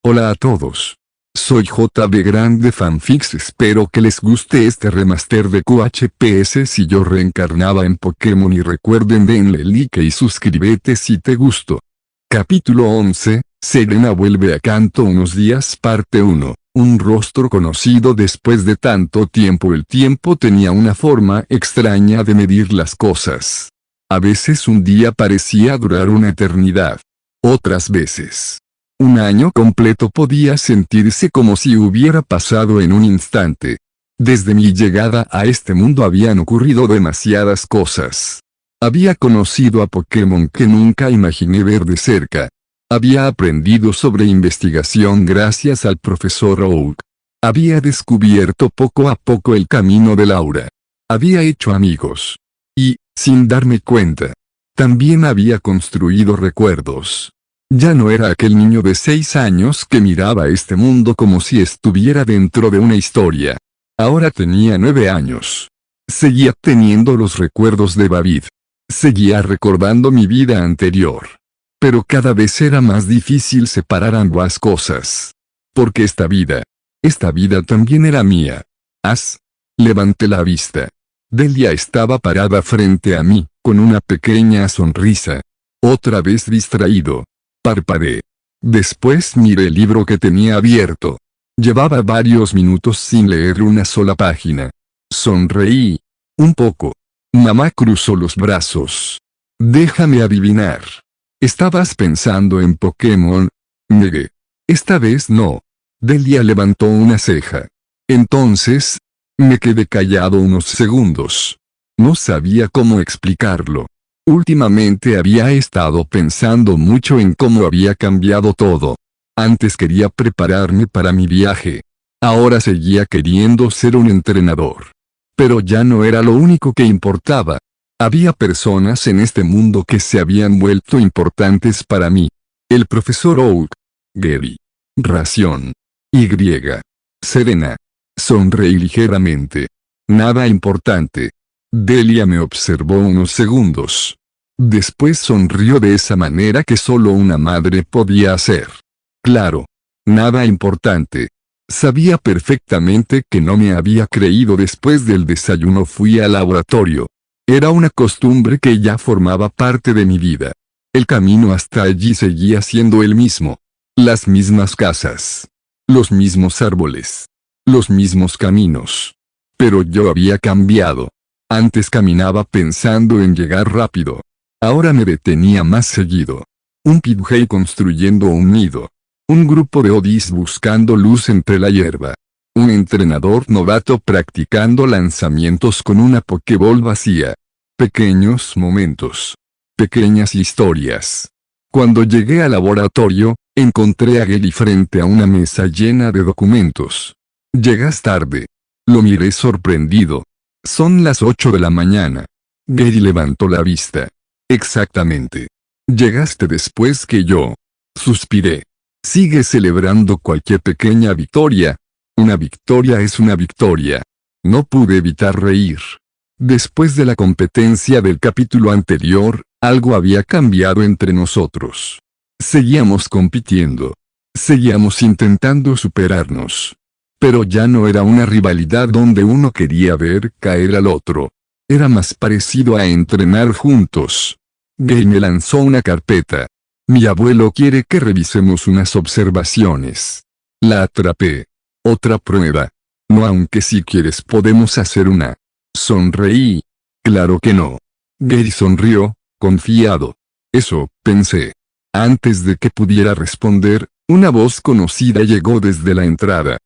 Hola a todos. Soy JB Grande Fanfics, espero que les guste este remaster de QHPS si yo reencarnaba en Pokémon y recuerden denle like y suscríbete si te gustó. Capítulo 11, Serena vuelve a Kanto unos días parte 1. Un rostro conocido después de tanto tiempo. El tiempo tenía una forma extraña de medir las cosas. A veces un día parecía durar una eternidad. Otras veces, un año completo podía sentirse como si hubiera pasado en un instante. Desde mi llegada a este mundo habían ocurrido demasiadas cosas. Había conocido a Pokémon que nunca imaginé ver de cerca. Había aprendido sobre investigación gracias al profesor Oak. Había descubierto poco a poco el camino del aura. Había hecho amigos. Y, sin darme cuenta, también había construido recuerdos. Ya no era aquel niño de 6 años que miraba este mundo como si estuviera dentro de una historia. Ahora tenía 9 años. Seguía teniendo los recuerdos de David. Seguía recordando mi vida anterior. Pero cada vez era más difícil separar ambas cosas. Porque esta vida también era mía. Levanté la vista. Delia estaba parada frente a mí, con una pequeña sonrisa. Otra vez distraído. Parpadeé. Después miré el libro que tenía abierto. Llevaba varios minutos sin leer una sola página. Sonreí. Un poco. Mamá cruzó los brazos. Déjame adivinar. ¿Estabas pensando en Pokémon? Negué. Esta vez no. Delia levantó una ceja. Entonces, me quedé callado unos segundos. No sabía cómo explicarlo. Últimamente había estado pensando mucho en cómo había cambiado todo. Antes quería prepararme para mi viaje. Ahora seguía queriendo ser un entrenador. Pero ya no era lo único que importaba. Había personas en este mundo que se habían vuelto importantes para mí. El profesor Oak. Gary. Ración. Y. Serena. Sonreí ligeramente. Nada importante. Delia me observó unos segundos. Después sonrió de esa manera que solo una madre podía hacer. Claro. Nada importante. Sabía perfectamente que no me había creído. Después del desayuno fui al laboratorio. Era una costumbre que ya formaba parte de mi vida. El camino hasta allí seguía siendo el mismo. Las mismas casas. Los mismos árboles. Los mismos caminos. Pero yo había cambiado. Antes caminaba pensando en llegar rápido. Ahora me detenía más seguido. Un Pidgey construyendo un nido. Un grupo de Odis buscando luz entre la hierba. Un entrenador novato practicando lanzamientos con una Pokéball vacía. Pequeños momentos. Pequeñas historias. Cuando llegué al laboratorio, encontré a Gary frente a una mesa llena de documentos. Llegas tarde. Lo miré sorprendido. Son las 8 de la mañana. Gary levantó la vista. Exactamente. Llegaste después que yo. Suspiré. Sigue celebrando cualquier pequeña victoria. Una victoria es una victoria. No pude evitar reír. Después de la competencia del capítulo anterior, algo había cambiado entre nosotros. Seguíamos compitiendo. Seguíamos intentando superarnos. Pero ya no era una rivalidad donde uno quería ver caer al otro. Era más parecido a entrenar juntos. Gay me lanzó una carpeta. Mi abuelo quiere que revisemos unas observaciones. La atrapé. Otra prueba. No, aunque si quieres podemos hacer una. Sonreí. Claro que no. Gary sonrió, confiado. Eso, pensé. Antes de que pudiera responder, una voz conocida llegó desde la entrada.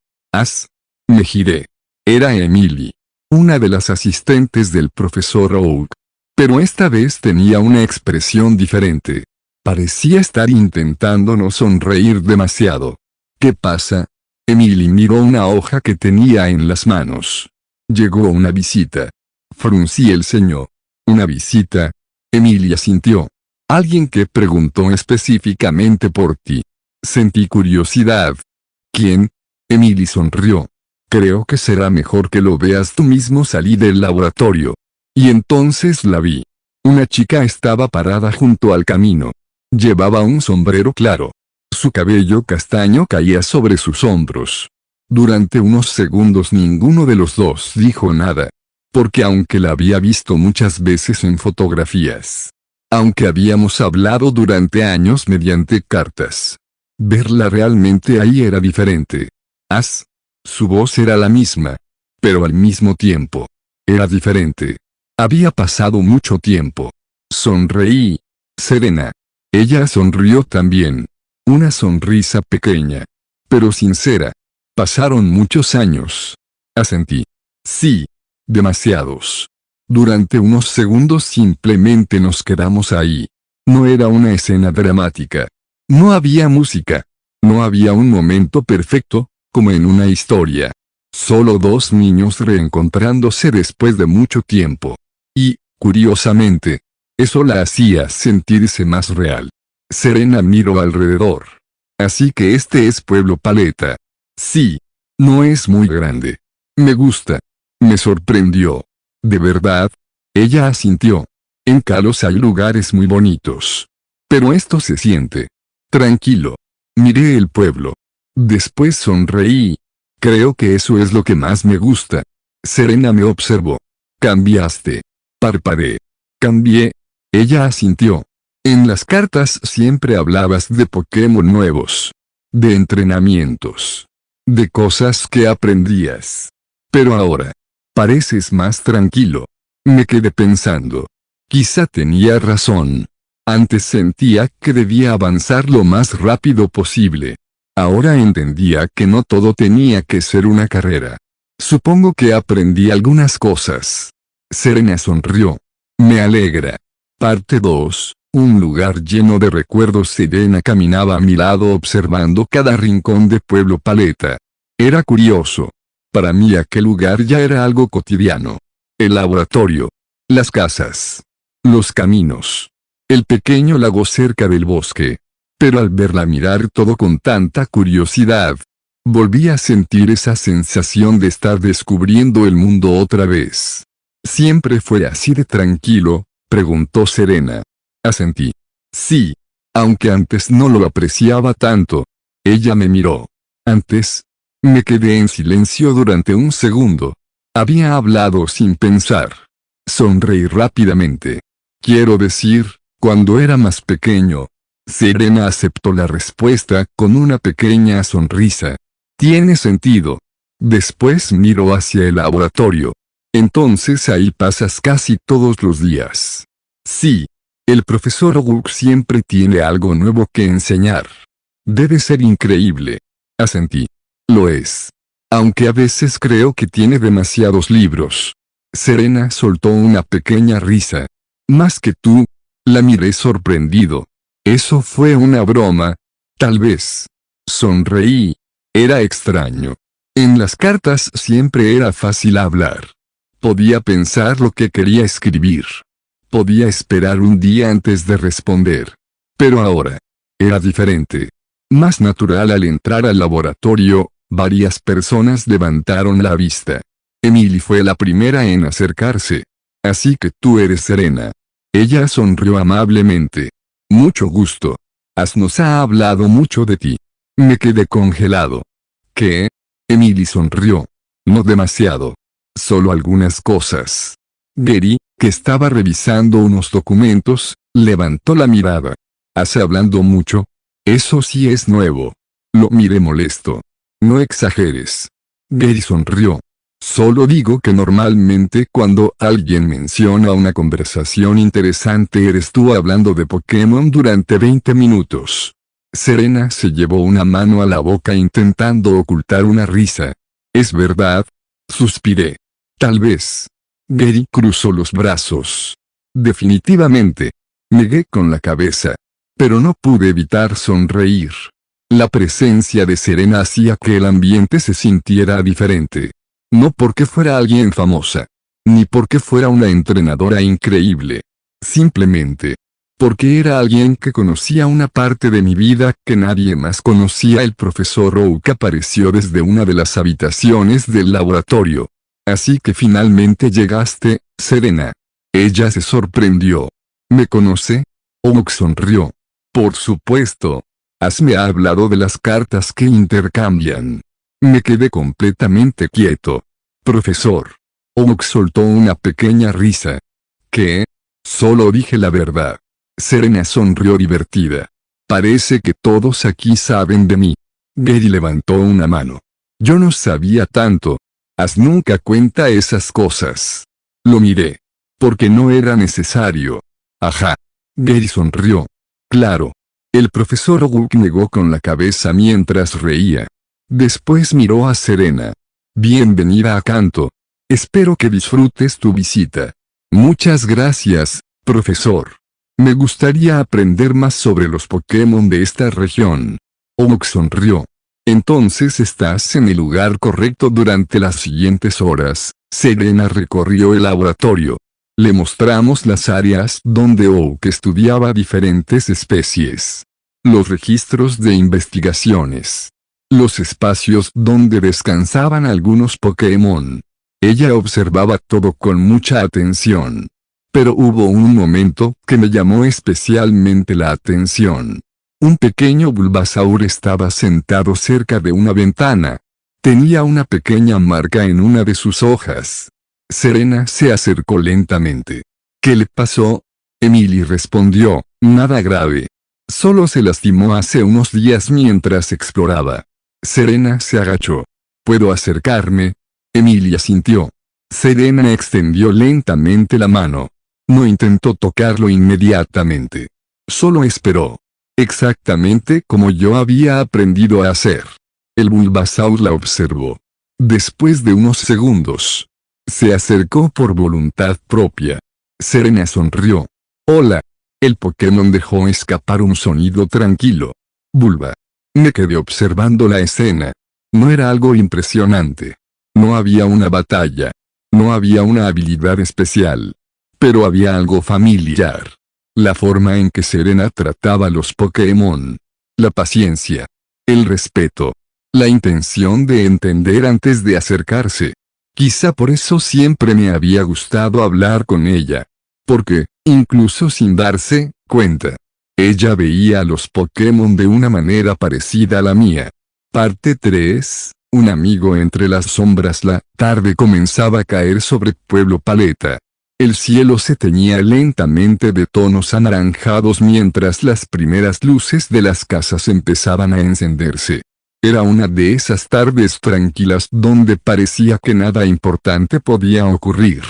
Me giré. Era Emily. Una de las asistentes del profesor Oak. Pero esta vez tenía una expresión diferente. Parecía estar intentando no sonreír demasiado. ¿Qué pasa? Emily miró una hoja que tenía en las manos. Llegó una visita. Fruncí el ceño. ¿Una visita? Emily asintió. Alguien que preguntó específicamente por ti. Sentí curiosidad. ¿Quién? Emily sonrió. Creo que será mejor que lo veas tú mismo. Salí del laboratorio. Y entonces la vi. Una chica estaba parada junto al camino. Llevaba un sombrero claro. Su cabello castaño caía sobre sus hombros. Durante unos segundos ninguno de los dos dijo nada. Porque aunque la había visto muchas veces en fotografías, aunque habíamos hablado durante años mediante cartas, verla realmente ahí era diferente. Su voz era la misma. Pero al mismo tiempo, era diferente. Había pasado mucho tiempo. Sonreí. Serena. Ella sonrió también. Una sonrisa pequeña, pero sincera. Pasaron muchos años. Asentí. Sí. Demasiados. Durante unos segundos simplemente nos quedamos ahí. No era una escena dramática. No había música. No había un momento perfecto, como en una historia. Solo dos niños reencontrándose después de mucho tiempo. Y, curiosamente, eso la hacía sentirse más real. Serena miró alrededor. Así que este es Pueblo Paleta. Sí. No es muy grande. Me gusta. Me sorprendió. ¿De verdad? Ella asintió. En Kalos hay lugares muy bonitos. Pero esto se siente tranquilo. Miré el pueblo. Después sonreí. Creo que eso es lo que más me gusta. Serena me observó. Cambiaste. Parpadeé. Cambié. Ella asintió. En las cartas siempre hablabas de Pokémon nuevos. De entrenamientos. De cosas que aprendías. Pero ahora, pareces más tranquilo. Me quedé pensando. Quizá tenía razón. Antes sentía que debía avanzar lo más rápido posible. Ahora entendía que no todo tenía que ser una carrera. Supongo que aprendí algunas cosas. Serena sonrió. Me alegra. Parte 2. Un lugar lleno de recuerdos. Serena caminaba a mi lado observando cada rincón de Pueblo Paleta. Era curioso. Para mí aquel lugar ya era algo cotidiano. El laboratorio. Las casas. Los caminos. El pequeño lago cerca del bosque. Pero al verla mirar todo con tanta curiosidad, volví a sentir esa sensación de estar descubriendo el mundo otra vez. ¿Siempre fue así de tranquilo?, preguntó Serena. Asentí. Sí. Aunque antes no lo apreciaba tanto. Ella me miró. Antes. Me quedé en silencio durante un segundo. Había hablado sin pensar. Sonreí rápidamente. Quiero decir, cuando era más pequeño. Serena aceptó la respuesta con una pequeña sonrisa. Tiene sentido. Después miró hacia el laboratorio. Entonces ahí pasas casi todos los días. Sí. El profesor Oak siempre tiene algo nuevo que enseñar. Debe ser increíble. Asentí. Lo es. Aunque a veces creo que tiene demasiados libros. Serena soltó una pequeña risa. Más que tú. La miré sorprendido. ¿Eso fue una broma? Tal vez. Sonreí. Era extraño. En las cartas siempre era fácil hablar. Podía pensar lo que quería escribir. Podía esperar un día antes de responder. Pero ahora. Era diferente. Más natural. Al entrar al laboratorio, varias personas levantaron la vista. Emily fue la primera en acercarse. Así que tú eres Serena. Ella sonrió amablemente. Mucho gusto. Nos ha hablado mucho de ti. Me quedé congelado. ¿Qué? Emily sonrió. No demasiado. Solo algunas cosas. Gary, que estaba revisando unos documentos, levantó la mirada. ¿Has hablando mucho? Eso sí es nuevo. Lo miré molesto. No exageres. Gary sonrió. Solo digo que normalmente cuando alguien menciona una conversación interesante eres tú hablando de Pokémon durante 20 minutos. Serena se llevó una mano a la boca intentando ocultar una risa. ¿Es verdad? Suspiré. Tal vez. Gary cruzó los brazos. Definitivamente. Negué con la cabeza. Pero no pude evitar sonreír. La presencia de Serena hacía que el ambiente se sintiera diferente. No porque fuera alguien famosa. Ni porque fuera una entrenadora increíble. Simplemente. Porque era alguien que conocía una parte de mi vida que nadie más conocía. El profesor Oak apareció desde una de las habitaciones del laboratorio. Así que finalmente llegaste, Serena. Ella se sorprendió. ¿Me conoce? Oak sonrió. Por supuesto. Ash me ha hablado de las cartas que intercambian. Me quedé completamente quieto. Profesor. Oak soltó una pequeña risa. ¿Qué? Solo dije la verdad. Serena sonrió divertida. Parece que todos aquí saben de mí. Gary levantó una mano. Yo no sabía tanto. Ash nunca cuenta esas cosas. Lo miré. Porque no era necesario. Ajá. Gary sonrió. Claro. El profesor Oak negó con la cabeza mientras reía. Después miró a Serena. Bienvenida a Kanto. Espero que disfrutes tu visita. Muchas gracias, profesor. Me gustaría aprender más sobre los Pokémon de esta región. Oak sonrió. Entonces estás en el lugar correcto. Durante las siguientes horas, Serena recorrió el laboratorio. Le mostramos las áreas donde Oak estudiaba diferentes especies. Los registros de investigaciones. Los espacios donde descansaban algunos Pokémon. Ella observaba todo con mucha atención. Pero hubo un momento que me llamó especialmente la atención. Un pequeño Bulbasaur estaba sentado cerca de una ventana. Tenía una pequeña marca en una de sus hojas. Serena se acercó lentamente. ¿Qué le pasó? Emily respondió, nada grave. Solo se lastimó hace unos días mientras exploraba. Serena se agachó. ¿Puedo acercarme? Emily asintió. Serena extendió lentamente la mano. No intentó tocarlo inmediatamente. Solo esperó. Exactamente como yo había aprendido a hacer. El Bulbasaur la observó. Después de unos segundos, se acercó por voluntad propia. Serena sonrió. Hola. El Pokémon dejó escapar un sonido tranquilo. Bulba. Me quedé observando la escena. No era algo impresionante. No había una batalla. No había una habilidad especial. Pero había algo familiar. La forma en que Serena trataba a los Pokémon. La paciencia. El respeto. La intención de entender antes de acercarse. Quizá por eso siempre me había gustado hablar con ella. Porque, incluso sin darse cuenta, ella veía a los Pokémon de una manera parecida a la mía. Parte 3. Un amigo entre las sombras. La tarde comenzaba a caer sobre Pueblo Paleta. El cielo se teñía lentamente de tonos anaranjados mientras las primeras luces de las casas empezaban a encenderse. Era una de esas tardes tranquilas donde parecía que nada importante podía ocurrir.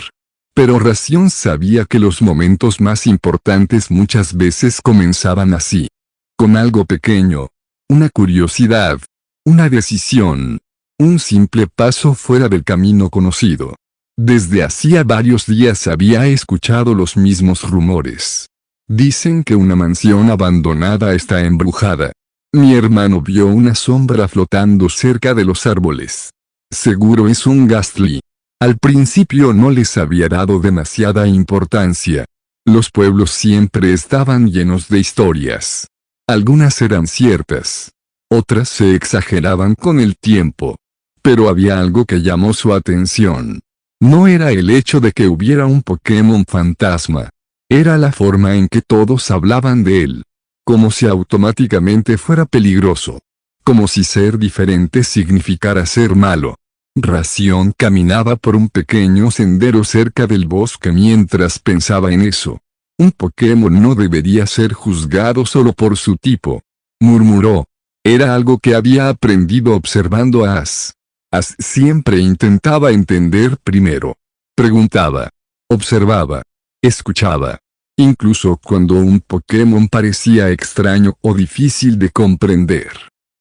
Pero Ración sabía que los momentos más importantes muchas veces comenzaban así. Con algo pequeño. Una curiosidad. Una decisión. Un simple paso fuera del camino conocido. Desde hacía varios días había escuchado los mismos rumores. Dicen que una mansión abandonada está embrujada. Mi hermano vio una sombra flotando cerca de los árboles. Seguro es un Ghastly. Al principio no les había dado demasiada importancia. Los pueblos siempre estaban llenos de historias. Algunas eran ciertas. Otras se exageraban con el tiempo. Pero había algo que llamó su atención. No era el hecho de que hubiera un Pokémon fantasma. Era la forma en que todos hablaban de él. Como si automáticamente fuera peligroso. Como si ser diferente significara ser malo. Ración caminaba por un pequeño sendero cerca del bosque mientras pensaba en eso. Un Pokémon no debería ser juzgado solo por su tipo. Murmuró. Era algo que había aprendido observando a Ash. Ash siempre intentaba entender primero. Preguntaba. Observaba. Escuchaba. Incluso cuando un Pokémon parecía extraño o difícil de comprender.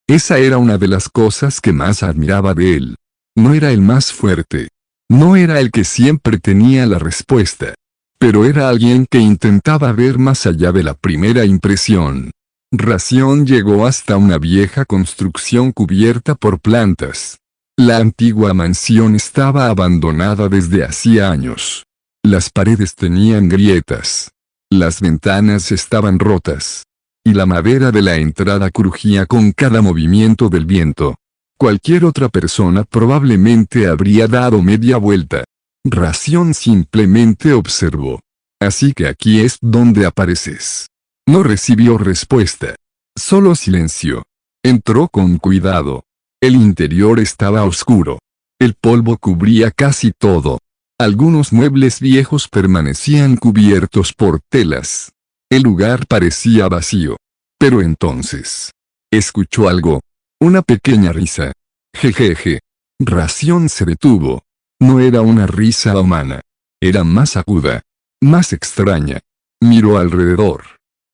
Esa era una de las cosas que más admiraba de él. No era el más fuerte. No era el que siempre tenía la respuesta. Pero era alguien que intentaba ver más allá de la primera impresión. Ración llegó hasta una vieja construcción cubierta por plantas. La antigua mansión estaba abandonada desde hacía años. Las paredes tenían grietas. Las ventanas estaban rotas. Y la madera de la entrada crujía con cada movimiento del viento. Cualquier otra persona probablemente habría dado media vuelta. Ración simplemente observó. Así que aquí es donde apareces. No recibió respuesta. Solo silencio. Entró con cuidado. El interior estaba oscuro. El polvo cubría casi todo. Algunos muebles viejos permanecían cubiertos por telas. El lugar parecía vacío. Pero entonces escuchó algo. Una pequeña risa. Jejeje. Ración se detuvo. No era una risa humana. Era más aguda. Más extraña. Miró alrededor.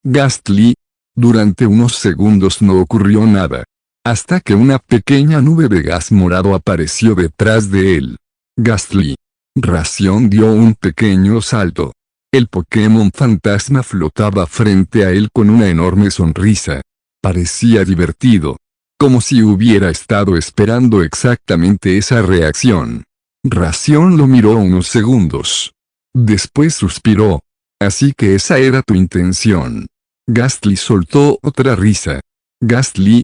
Ghastly. Durante unos segundos no ocurrió nada. Hasta que una pequeña nube de gas morado apareció detrás de él. Ghastly. Ración dio un pequeño salto. El Pokémon fantasma flotaba frente a él con una enorme sonrisa. Parecía divertido. Como si hubiera estado esperando exactamente esa reacción. Ración lo miró unos segundos. Después suspiró. Así que esa era tu intención. Ghastly soltó otra risa. Ghastly.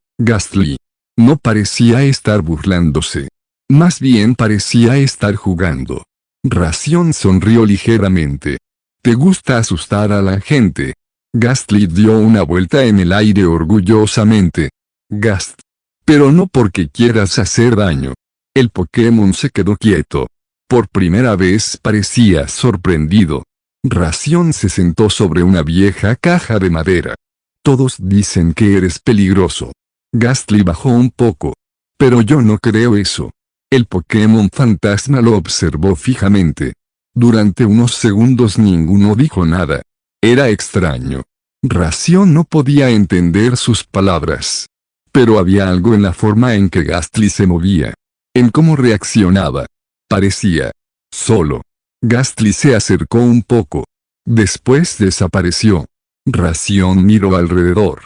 No parecía estar burlándose. Más bien parecía estar jugando. Ración sonrió ligeramente. ¿Te gusta asustar a la gente? Ghastly dio una vuelta en el aire orgullosamente. Gast. Pero no porque quieras hacer daño. El Pokémon se quedó quieto. Por primera vez parecía sorprendido. Ración se sentó sobre una vieja caja de madera. Todos dicen que eres peligroso. Ghastly bajó un poco. Pero yo no creo eso. El Pokémon fantasma lo observó fijamente. Durante unos segundos ninguno dijo nada. Era extraño. Ración no podía entender sus palabras. Pero había algo en la forma en que Ghastly se movía. En cómo reaccionaba. Parecía solo. Ghastly se acercó un poco. Después desapareció. Ración miró alrededor.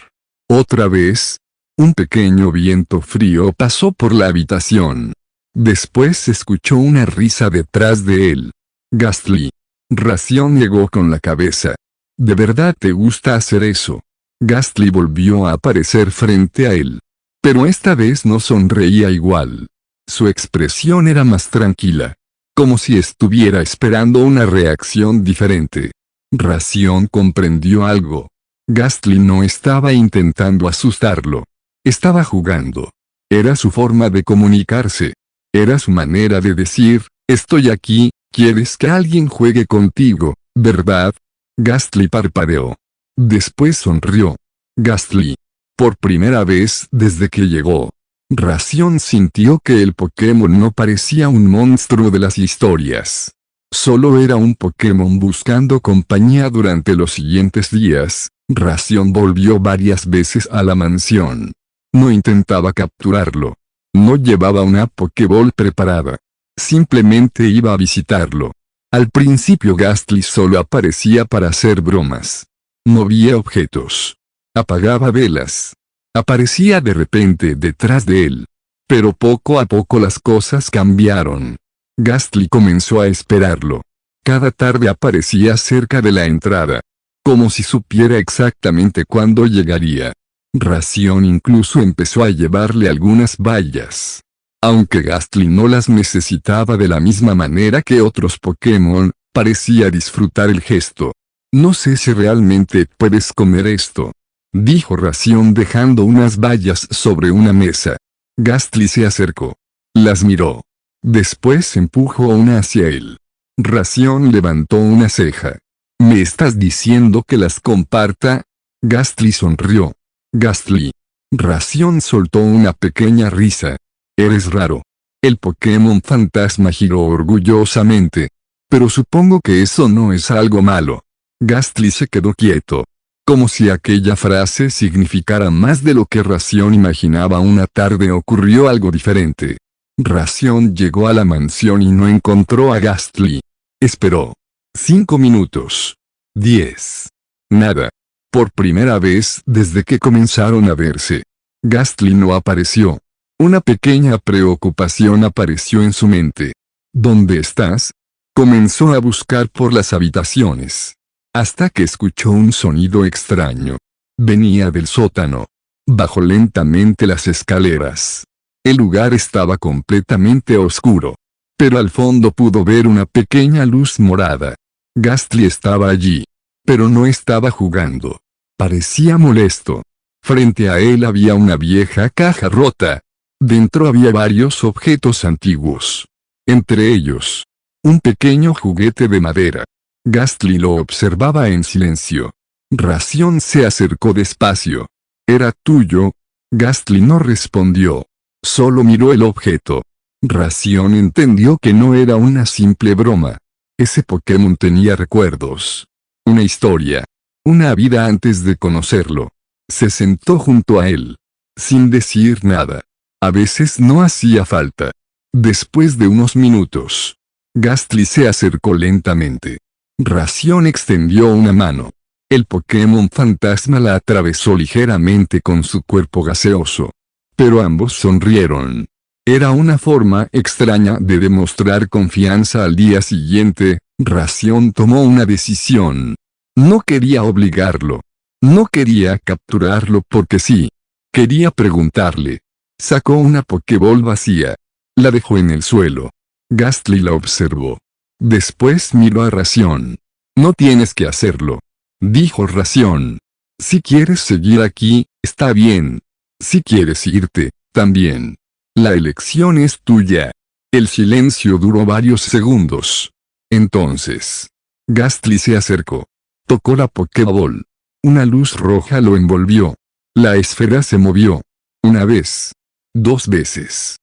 Otra vez. Un pequeño viento frío pasó por la habitación. Después escuchó una risa detrás de él. Ghastly. Ración negó con la cabeza. ¿De verdad te gusta hacer eso? Ghastly volvió a aparecer frente a él. Pero esta vez no sonreía igual. Su expresión era más tranquila. Como si estuviera esperando una reacción diferente. Ración comprendió algo. Ghastly no estaba intentando asustarlo. Estaba jugando. Era su forma de comunicarse. Era su manera de decir, estoy aquí, quieres que alguien juegue contigo, ¿verdad? Ghastly parpadeó. Después sonrió. Ghastly. Por primera vez desde que llegó. Ración sintió que el Pokémon no parecía un monstruo de las historias. Solo era un Pokémon buscando compañía durante los siguientes días. Ración volvió varias veces a la mansión. No intentaba capturarlo. No llevaba una Pokéball preparada. Simplemente iba a visitarlo. Al principio Ghastly solo aparecía para hacer bromas. Movía objetos. Apagaba velas. Aparecía de repente detrás de él. Pero poco a poco las cosas cambiaron. Ghastly comenzó a esperarlo. Cada tarde aparecía cerca de la entrada. Como si supiera exactamente cuándo llegaría. Ración incluso empezó a llevarle algunas bayas. Aunque Ghastly no las necesitaba de la misma manera que otros Pokémon, parecía disfrutar el gesto. No sé si realmente puedes comer esto. Dijo Ración dejando unas bayas sobre una mesa. Ghastly se acercó. Las miró. Después empujó una hacia él. Ración levantó una ceja. ¿Me estás diciendo que las comparta? Ghastly sonrió. Ghastly. Ración soltó una pequeña risa. Eres raro. El Pokémon fantasma giró orgullosamente. Pero supongo que eso no es algo malo. Ghastly se quedó quieto. Como si aquella frase significara más de lo que Ración imaginaba. Una tarde ocurrió algo diferente. Ración llegó a la mansión y no encontró a Ghastly. Esperó. 5 minutos. 10. Nada. Por primera vez desde que comenzaron a verse. Ghastly no apareció. Una pequeña preocupación apareció en su mente. ¿Dónde estás? Comenzó a buscar por las habitaciones. Hasta que escuchó un sonido extraño. Venía del sótano. Bajó lentamente las escaleras. El lugar estaba completamente oscuro. Pero al fondo pudo ver una pequeña luz morada. Ghastly estaba allí. Pero no estaba jugando. Parecía molesto. Frente a él había una vieja caja rota. Dentro había varios objetos antiguos. Entre ellos, un pequeño juguete de madera. Gastly lo observaba en silencio. Ración se acercó despacio. ¿Era tuyo? Gastly no respondió. Solo miró el objeto. Ración entendió que no era una simple broma. Ese Pokémon tenía recuerdos. Una historia. Una vida antes de conocerlo. Se sentó junto a él. Sin decir nada. A veces no hacía falta. Después de unos minutos, Gastly se acercó lentamente. Ración extendió una mano. El Pokémon fantasma la atravesó ligeramente con su cuerpo gaseoso. Pero ambos sonrieron. Era una forma extraña de demostrar confianza. Al día siguiente, Ración tomó una decisión. No quería obligarlo. No quería capturarlo porque sí. Quería preguntarle. Sacó una Pokéball vacía. La dejó en el suelo. Gastly la observó. Después miró a Ración. No tienes que hacerlo, dijo Ración. Si quieres seguir aquí, está bien. Si quieres irte, también. La elección es tuya. El silencio duró varios segundos. Entonces, Gastly se acercó. Tocó la Pokéball. Una luz roja lo envolvió. La esfera se movió. Una vez. 2 veces.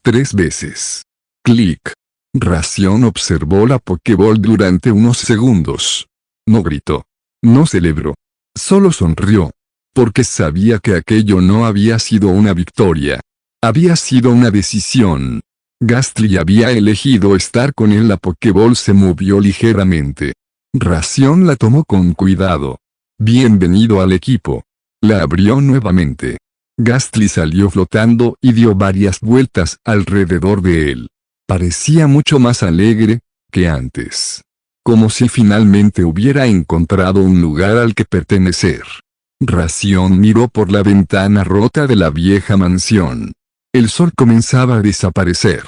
3 veces. Clic. Ración observó la Pokéball durante unos segundos. No gritó. No celebró. Solo sonrió. Porque sabía que aquello no había sido una victoria. Había sido una decisión. Gastly había elegido estar con él. La Pokéball se movió ligeramente. Ración la tomó con cuidado. Bienvenido al equipo. La abrió nuevamente. Gastly salió flotando y dio varias vueltas alrededor de él. Parecía mucho más alegre que antes. Como si finalmente hubiera encontrado un lugar al que pertenecer. Ración miró por la ventana rota de la vieja mansión. El sol comenzaba a desaparecer.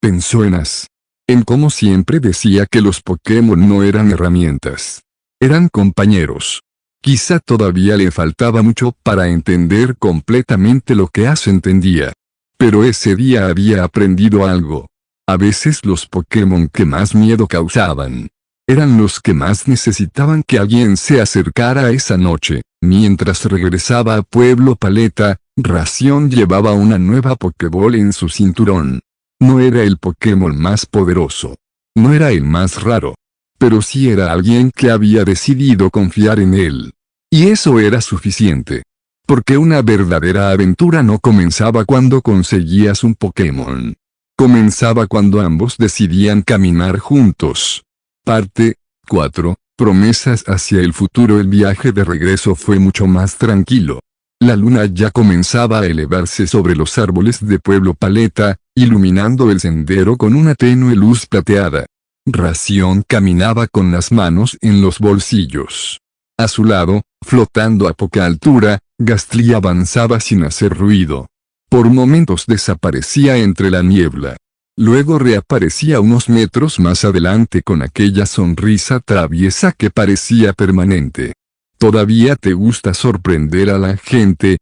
Pensó en Ash. En cómo siempre decía que los Pokémon no eran herramientas. Eran compañeros. Quizá todavía le faltaba mucho para entender completamente lo que Ash entendía. Pero ese día había aprendido algo. A veces los Pokémon que más miedo causaban eran los que más necesitaban que alguien se acercara esa noche. Mientras regresaba a Pueblo Paleta, Ración llevaba una nueva Pokéball en su cinturón. No era el Pokémon más poderoso. No era el más raro. Pero sí era alguien que había decidido confiar en él. Y eso era suficiente. Porque una verdadera aventura no comenzaba cuando conseguías un Pokémon. Comenzaba cuando ambos decidían caminar juntos. Parte 4. Promesas hacia el futuro. El viaje de regreso fue mucho más tranquilo. La luna ya comenzaba a elevarse sobre los árboles de Pueblo Paleta, iluminando el sendero con una tenue luz plateada. Ración caminaba con las manos en los bolsillos. A su lado, flotando a poca altura, Gastly avanzaba sin hacer ruido. Por momentos desaparecía entre la niebla. Luego reaparecía unos metros más adelante con aquella sonrisa traviesa que parecía permanente. ¿Todavía te gusta sorprender a la gente,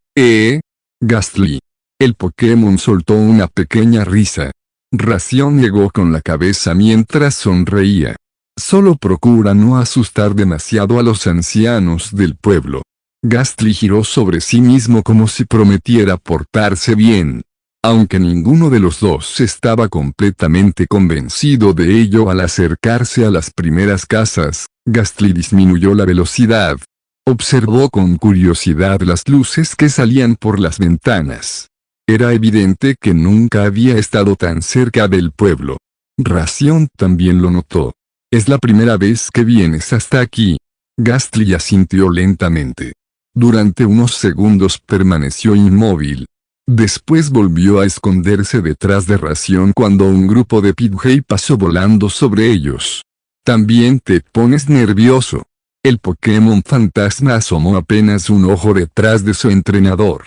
Gastly? El Pokémon soltó una pequeña risa. Ración negó con la cabeza mientras sonreía. Solo procura no asustar demasiado a los ancianos del pueblo. Gastly giró sobre sí mismo como si prometiera portarse bien. Aunque ninguno de los dos estaba completamente convencido de ello al acercarse a las primeras casas, Gastly disminuyó la velocidad. Observó con curiosidad las luces que salían por las ventanas. Era evidente que nunca había estado tan cerca del pueblo. Ración también lo notó. «Es la primera vez que vienes hasta aquí». Gastly asintió lentamente. Durante unos segundos permaneció inmóvil. Después volvió a esconderse detrás de Ración cuando un grupo de Pidgey pasó volando sobre ellos. «También te pones nervioso». El Pokémon fantasma asomó apenas un ojo detrás de su entrenador.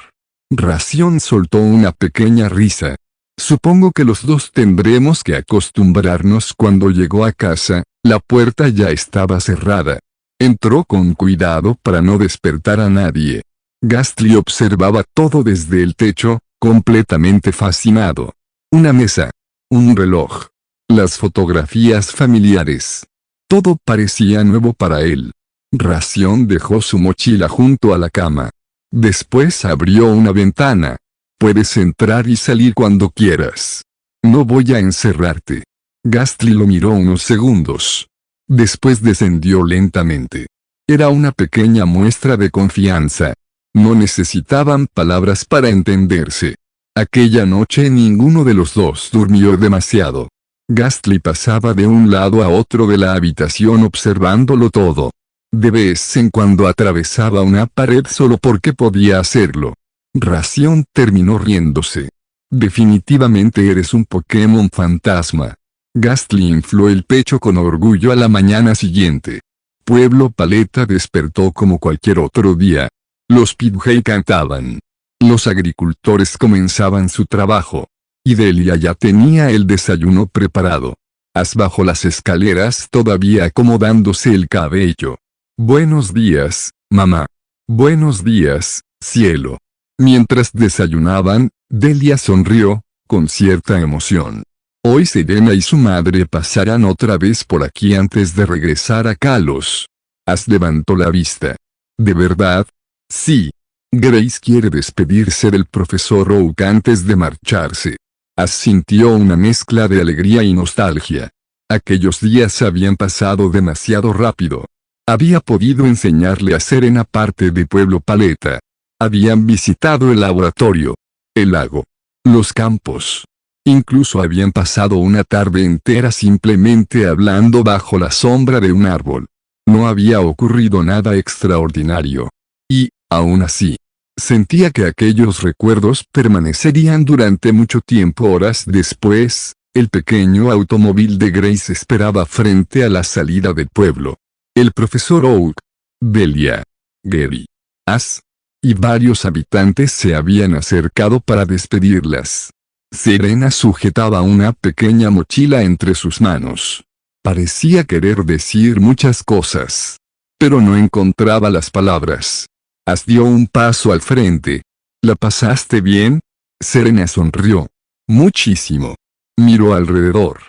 Ración soltó una pequeña risa. Supongo que los dos tendremos que acostumbrarnos. Cuando llegó a casa, la puerta ya estaba cerrada. Entró con cuidado para no despertar a nadie. Gastly observaba todo desde el techo, completamente fascinado. Una mesa. Un reloj. Las fotografías familiares. Todo parecía nuevo para él. Ración dejó su mochila junto a la cama. Después abrió una ventana. Puedes entrar y salir cuando quieras. No voy a encerrarte. Gastly lo miró unos segundos. Después descendió lentamente. Era una pequeña muestra de confianza. No necesitaban palabras para entenderse. Aquella noche ninguno de los dos durmió demasiado. Gastly pasaba de un lado a otro de la habitación observándolo todo. De vez en cuando atravesaba una pared solo porque podía hacerlo. Ración terminó riéndose. Definitivamente eres un Pokémon fantasma. Gastly infló el pecho con orgullo a la mañana siguiente. Pueblo Paleta despertó como cualquier otro día. Los Pidgey cantaban. Los agricultores comenzaban su trabajo. Y Delia ya tenía el desayuno preparado. Ash bajó las escaleras todavía acomodándose el cabello. Buenos días, mamá. Buenos días, cielo. Mientras desayunaban, Delia sonrió, con cierta emoción. Hoy Serena y su madre pasarán otra vez por aquí antes de regresar a Kalos. Ash levantó la vista. ¿De verdad? Sí. Grace quiere despedirse del profesor Oak antes de marcharse. Ash sintió una mezcla de alegría y nostalgia. Aquellos días habían pasado demasiado rápido. Había podido enseñarle a Serena parte de Pueblo Paleta. Habían visitado el laboratorio, el lago, los campos. Incluso habían pasado una tarde entera simplemente hablando bajo la sombra de un árbol. No había ocurrido nada extraordinario. Y, aún así, sentía que aquellos recuerdos permanecerían durante mucho tiempo. Horas después, el pequeño automóvil de Grace esperaba frente a la salida del pueblo. El profesor Oak, Delia, Gary, Ash y varios habitantes se habían acercado para despedirlas. Serena sujetaba una pequeña mochila entre sus manos. Parecía querer decir muchas cosas, pero no encontraba las palabras. Ash dio un paso al frente. ¿La pasaste bien? Serena sonrió. Muchísimo. Miró alrededor.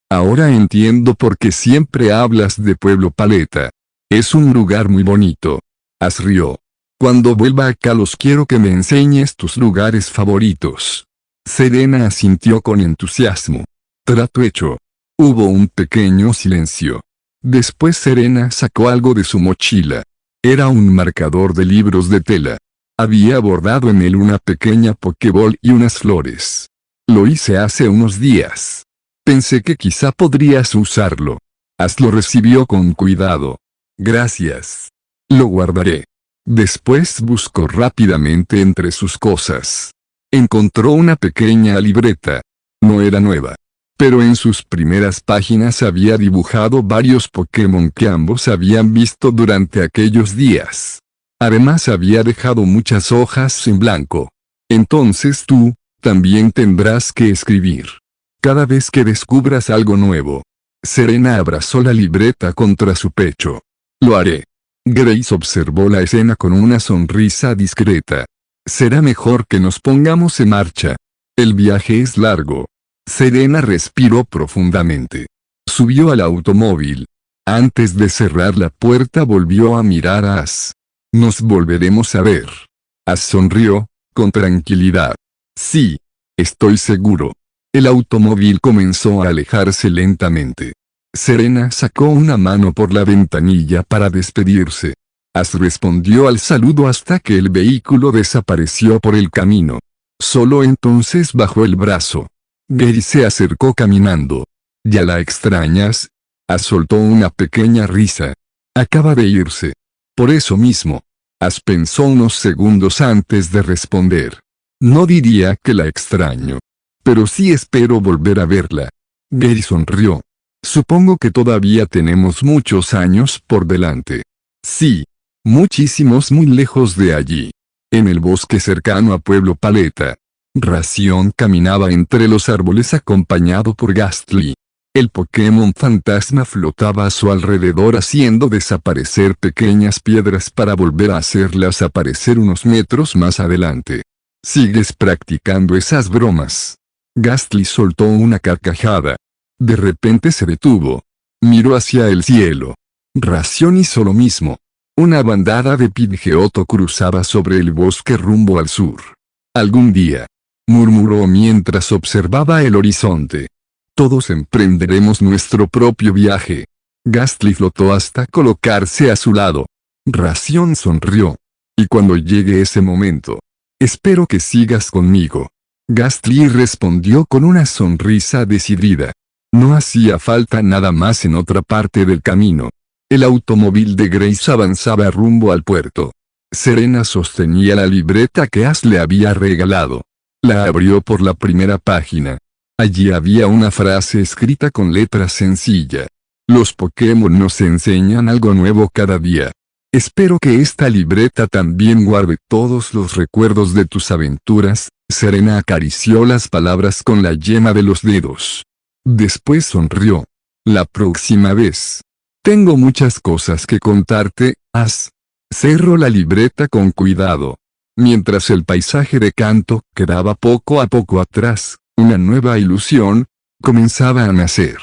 Ahora entiendo por qué siempre hablas de Pueblo Paleta. Es un lugar muy bonito. Ash rió. Cuando vuelva a Kalos quiero que me enseñes tus lugares favoritos. Serena asintió con entusiasmo. Trato hecho. Hubo un pequeño silencio. Después Serena sacó algo de su mochila. Era un marcador de libros de tela. Había bordado en él una pequeña Pokéball y unas flores. Lo hice hace unos días. Pensé que quizá podrías usarlo. Ash lo recibió con cuidado. Gracias. Lo guardaré. Después buscó rápidamente entre sus cosas. Encontró una pequeña libreta. No era nueva. Pero en sus primeras páginas había dibujado varios Pokémon que ambos habían visto durante aquellos días. Además había dejado muchas hojas en blanco. Entonces tú, también tendrás que escribir. Cada vez que descubras algo nuevo. Serena abrazó la libreta contra su pecho. Lo haré. Grace observó la escena con una sonrisa discreta. Será mejor que nos pongamos en marcha. El viaje es largo. Serena respiró profundamente. Subió al automóvil. Antes de cerrar la puerta volvió a mirar a Ash. Nos volveremos a ver. Ash sonrió, con tranquilidad. Sí. Estoy seguro. El automóvil comenzó a alejarse lentamente. Serena sacó una mano por la ventanilla para despedirse. Ash respondió al saludo hasta que el vehículo desapareció por el camino. Solo entonces bajó el brazo. Gary se acercó caminando. ¿Ya la extrañas? Ash soltó una pequeña risa. Acaba de irse. Por eso mismo. Ash pensó unos segundos antes de responder. No diría que la extraño. Pero sí espero volver a verla. Gary sonrió. Supongo que todavía tenemos muchos años por delante. Sí. Muchísimos muy lejos de allí. En el bosque cercano a Pueblo Paleta. Ración caminaba entre los árboles acompañado por Gastly. El Pokémon fantasma flotaba a su alrededor haciendo desaparecer pequeñas piedras para volver a hacerlas aparecer unos metros más adelante. ¿Sigues practicando esas bromas? Gastly soltó una carcajada. De repente se detuvo. Miró hacia el cielo. Ración hizo lo mismo. Una bandada de Pidgeotto cruzaba sobre el bosque rumbo al sur. Algún día, murmuró mientras observaba el horizonte. Todos emprenderemos nuestro propio viaje. Gastly flotó hasta colocarse a su lado. Ración sonrió. Y cuando llegue ese momento, espero que sigas conmigo. Gastly respondió con una sonrisa decidida. No hacía falta nada más en otra parte del camino. El automóvil de Grace avanzaba rumbo al puerto. Serena sostenía la libreta que Ash le había regalado. La abrió por la primera página. Allí había una frase escrita con letra sencilla. Los Pokémon nos enseñan algo nuevo cada día. Espero que esta libreta también guarde todos los recuerdos de tus aventuras. Serena acarició las palabras con la yema de los dedos. Después sonrió. La próxima vez. Tengo muchas cosas que contarte, Ash. Cerró la libreta con cuidado. Mientras el paisaje de Kanto quedaba poco a poco atrás, una nueva ilusión comenzaba a nacer.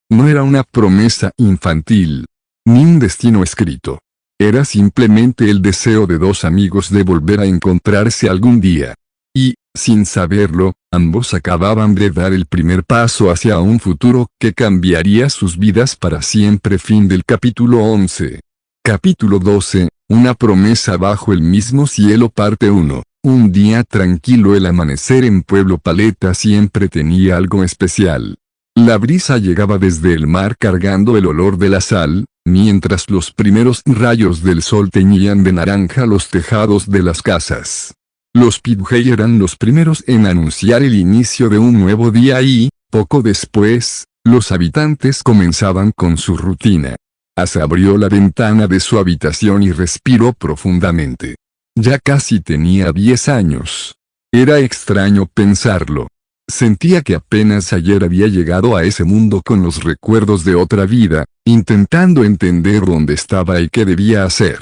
No era una promesa infantil, ni un destino escrito. Era simplemente el deseo de dos amigos de volver a encontrarse algún día. Y, sin saberlo, ambos acababan de dar el primer paso hacia un futuro que cambiaría sus vidas para siempre. Fin del capítulo 11. Capítulo 12, una promesa bajo el mismo cielo parte 1. Un día tranquilo. El amanecer en Pueblo Paleta siempre tenía algo especial. La brisa llegaba desde el mar cargando el olor de la sal, mientras los primeros rayos del sol teñían de naranja los tejados de las casas. Los Pidgey eran los primeros en anunciar el inicio de un nuevo día y, poco después, los habitantes comenzaban con su rutina. Ash abrió la ventana de su habitación y respiró profundamente. Ya casi tenía 10 años. Era extraño pensarlo. Sentía que apenas ayer había llegado a ese mundo con los recuerdos de otra vida, intentando entender dónde estaba y qué debía hacer.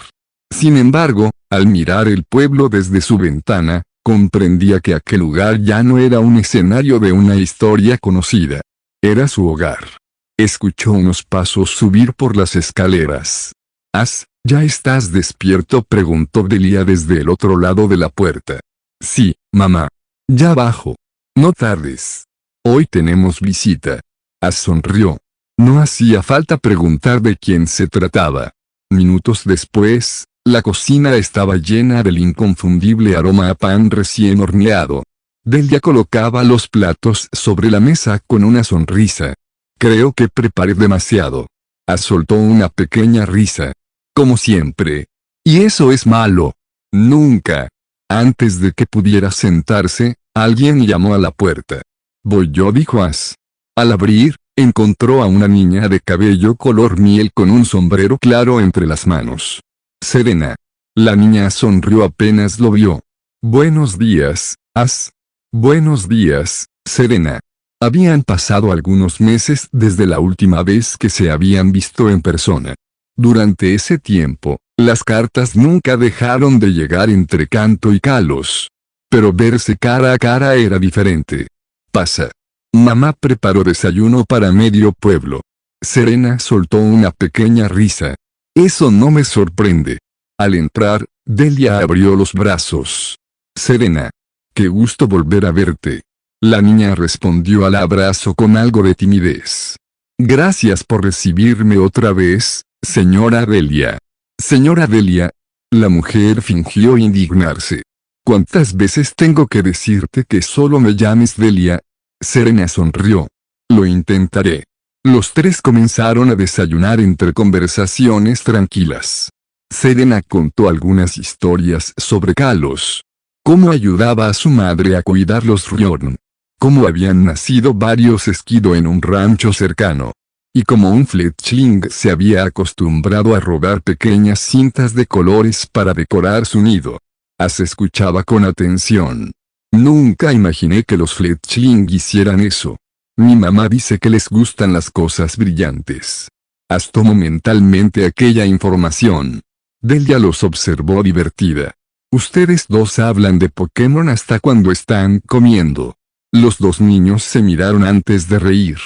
Sin embargo, al mirar el pueblo desde su ventana, comprendía que aquel lugar ya no era un escenario de una historia conocida. Era su hogar. Escuchó unos pasos subir por las escaleras. Ash, ¿ya estás despierto?, preguntó Delia desde el otro lado de la puerta. Sí, mamá. Ya bajo. No tardes. Hoy tenemos visita. Ash sonrió. No hacía falta preguntar de quién se trataba. Minutos después, la cocina estaba llena del inconfundible aroma a pan recién horneado. Delia colocaba los platos sobre la mesa con una sonrisa. Creo que preparé demasiado. Ash soltó una pequeña risa. Como siempre. Y eso es malo. Nunca. Antes de que pudiera sentarse, alguien llamó a la puerta. Voy yo, dijo Ash. Al abrir, encontró a una niña de cabello color miel con un sombrero claro entre las manos. Serena. La niña sonrió apenas lo vio. Buenos días, Ash. Buenos días, Serena. Habían pasado algunos meses desde la última vez que se habían visto en persona. Durante ese tiempo, las cartas nunca dejaron de llegar entre Kanto y Kalos. Pero verse cara a cara era diferente. Pasa. Mamá preparó desayuno para medio pueblo. Serena soltó una pequeña risa. Eso no me sorprende. Al entrar, Delia abrió los brazos. Serena. Qué gusto volver a verte. La niña respondió al abrazo con algo de timidez. Gracias por recibirme otra vez, señora Delia. Señora Delia. La mujer fingió indignarse. ¿Cuántas veces tengo que decirte que solo me llames Delia? Serena sonrió. Lo intentaré. Los tres comenzaron a desayunar entre conversaciones tranquilas. Serena contó algunas historias sobre Kalos. Cómo ayudaba a su madre a cuidar los Ryorn. Cómo habían nacido varios Esquido en un rancho cercano. Y como un Fletchling se había acostumbrado a robar pequeñas cintas de colores para decorar su nido. Ash escuchaba con atención. Nunca imaginé que los Fletchling hicieran eso. Mi mamá dice que les gustan las cosas brillantes. As tomó mentalmente aquella información. Delia los observó divertida. Ustedes dos hablan de Pokémon hasta cuando están comiendo. Los dos niños se miraron antes de reír.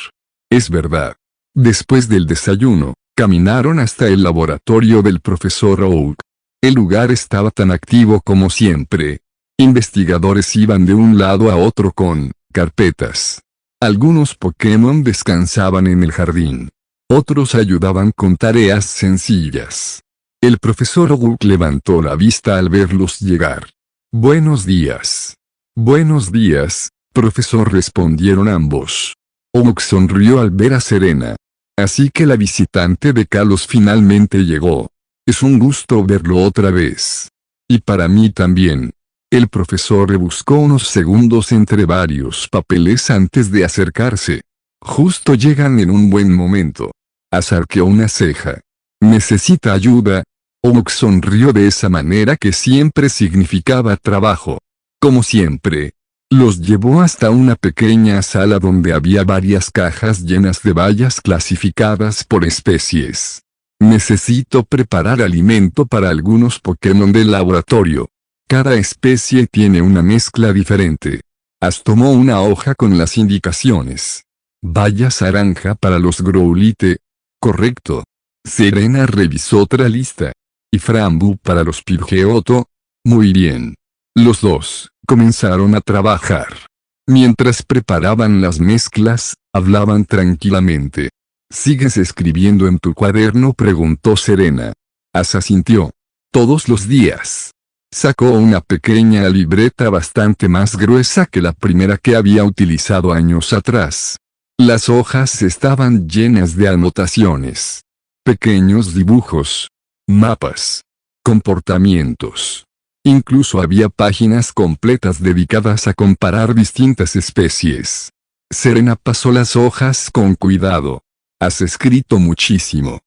Es verdad. Después del desayuno, caminaron hasta el laboratorio del profesor Oak. El lugar estaba tan activo como siempre. Investigadores iban de un lado a otro con carpetas. Algunos Pokémon descansaban en el jardín. Otros ayudaban con tareas sencillas. El profesor Oak levantó la vista al verlos llegar. Buenos días. Buenos días, profesor, respondieron ambos. Oak sonrió al ver a Serena. Así que la visitante de Kalos finalmente llegó. Es un gusto verlo otra vez. Y para mí también. El profesor rebuscó unos segundos entre varios papeles antes de acercarse. Justo llegan en un buen momento. Arqueó una ceja. ¿Necesita ayuda? Oak sonrió de esa manera que siempre significaba trabajo. Como siempre. Los llevó hasta una pequeña sala donde había varias cajas llenas de bayas clasificadas por especies. Necesito preparar alimento para algunos Pokémon del laboratorio. Cada especie tiene una mezcla diferente. Tomó una hoja con las indicaciones. Bayas naranja para los Growlithe. Correcto. Serena revisó otra lista. Y Frambu para los Pidgeotto. Muy bien. Los dos comenzaron a trabajar. Mientras preparaban las mezclas, hablaban tranquilamente. ¿Sigues escribiendo en tu cuaderno?, preguntó Serena. Asintió. Todos los días. Sacó una pequeña libreta bastante más gruesa que la primera que había utilizado años atrás. Las hojas estaban llenas de anotaciones. Pequeños dibujos. Mapas. Comportamientos. Incluso había páginas completas dedicadas a comparar distintas especies. Serena pasó las hojas con cuidado. Has escrito muchísimo.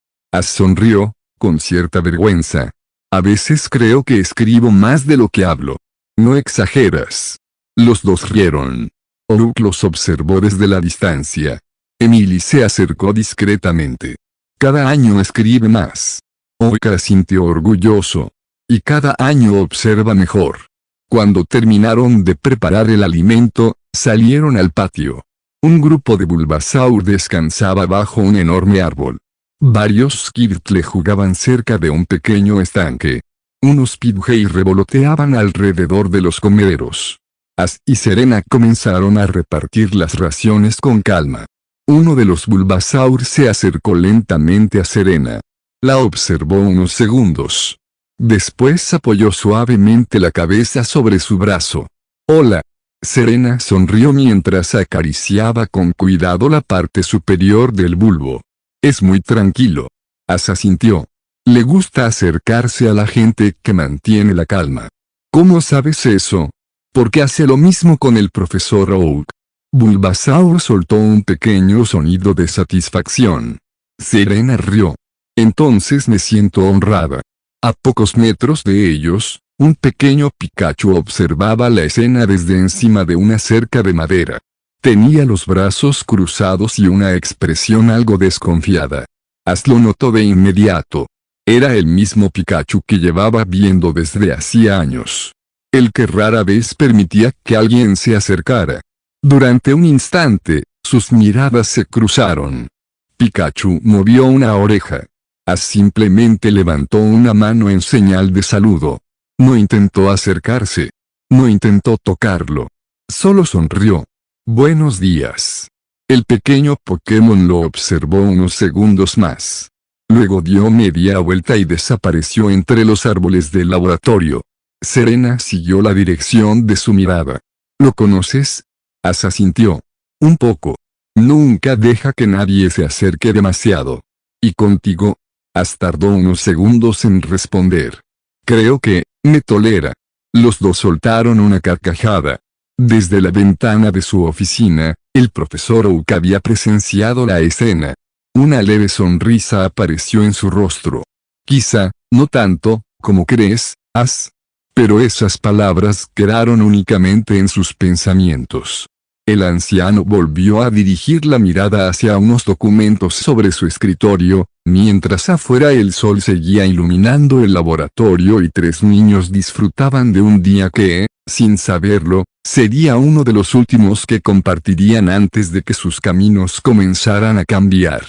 Sonrió, con cierta vergüenza. A veces creo que escribo más de lo que hablo. No exageras. Los dos rieron. Oak los observó desde la distancia. Emily se acercó discretamente. Cada año escribe más. Oak asintió orgulloso. Y cada año observa mejor. Cuando terminaron de preparar el alimento, salieron al patio. Un grupo de Bulbasaur descansaba bajo un enorme árbol. Varios Skirtle jugaban cerca de un pequeño estanque. Unos Pidgey revoloteaban alrededor de los comederos. Y Serena comenzaron a repartir las raciones con calma. Uno de los Bulbasaur se acercó lentamente a Serena. La observó unos segundos. Después apoyó suavemente la cabeza sobre su brazo. Hola. Serena sonrió mientras acariciaba con cuidado la parte superior del bulbo. Es muy tranquilo. Asintió. Le gusta acercarse a la gente que mantiene la calma. ¿Cómo sabes eso? Porque hace lo mismo con el profesor Oak. Bulbasaur soltó un pequeño sonido de satisfacción. Serena rió. Entonces me siento honrada. A pocos metros de ellos, un pequeño Pikachu observaba la escena desde encima de una cerca de madera. Tenía los brazos cruzados y una expresión algo desconfiada. Lo notó de inmediato. Era el mismo Pikachu que llevaba viendo desde hacía años. El que rara vez permitía que alguien se acercara. Durante un instante, sus miradas se cruzaron. Pikachu movió una oreja. Simplemente levantó una mano en señal de saludo. No intentó acercarse. No intentó tocarlo. Solo sonrió. Buenos días. El pequeño Pokémon lo observó unos segundos más. Luego dio media vuelta y desapareció entre los árboles del laboratorio. Serena siguió la dirección de su mirada. ¿Lo conoces? Asintió. Un poco. Nunca deja que nadie se acerque demasiado. ¿Y contigo? Tardó unos segundos en responder. Creo que, me tolera. Los dos soltaron una carcajada. Desde la ventana de su oficina, el profesor Oak había presenciado la escena. Una leve sonrisa apareció en su rostro. Quizá, no tanto, como crees, pero esas palabras quedaron únicamente en sus pensamientos. El anciano volvió a dirigir la mirada hacia unos documentos sobre su escritorio, mientras afuera el sol seguía iluminando el laboratorio y 3 niños disfrutaban de un día que, sin saberlo, sería uno de los últimos que compartirían antes de que sus caminos comenzaran a cambiar.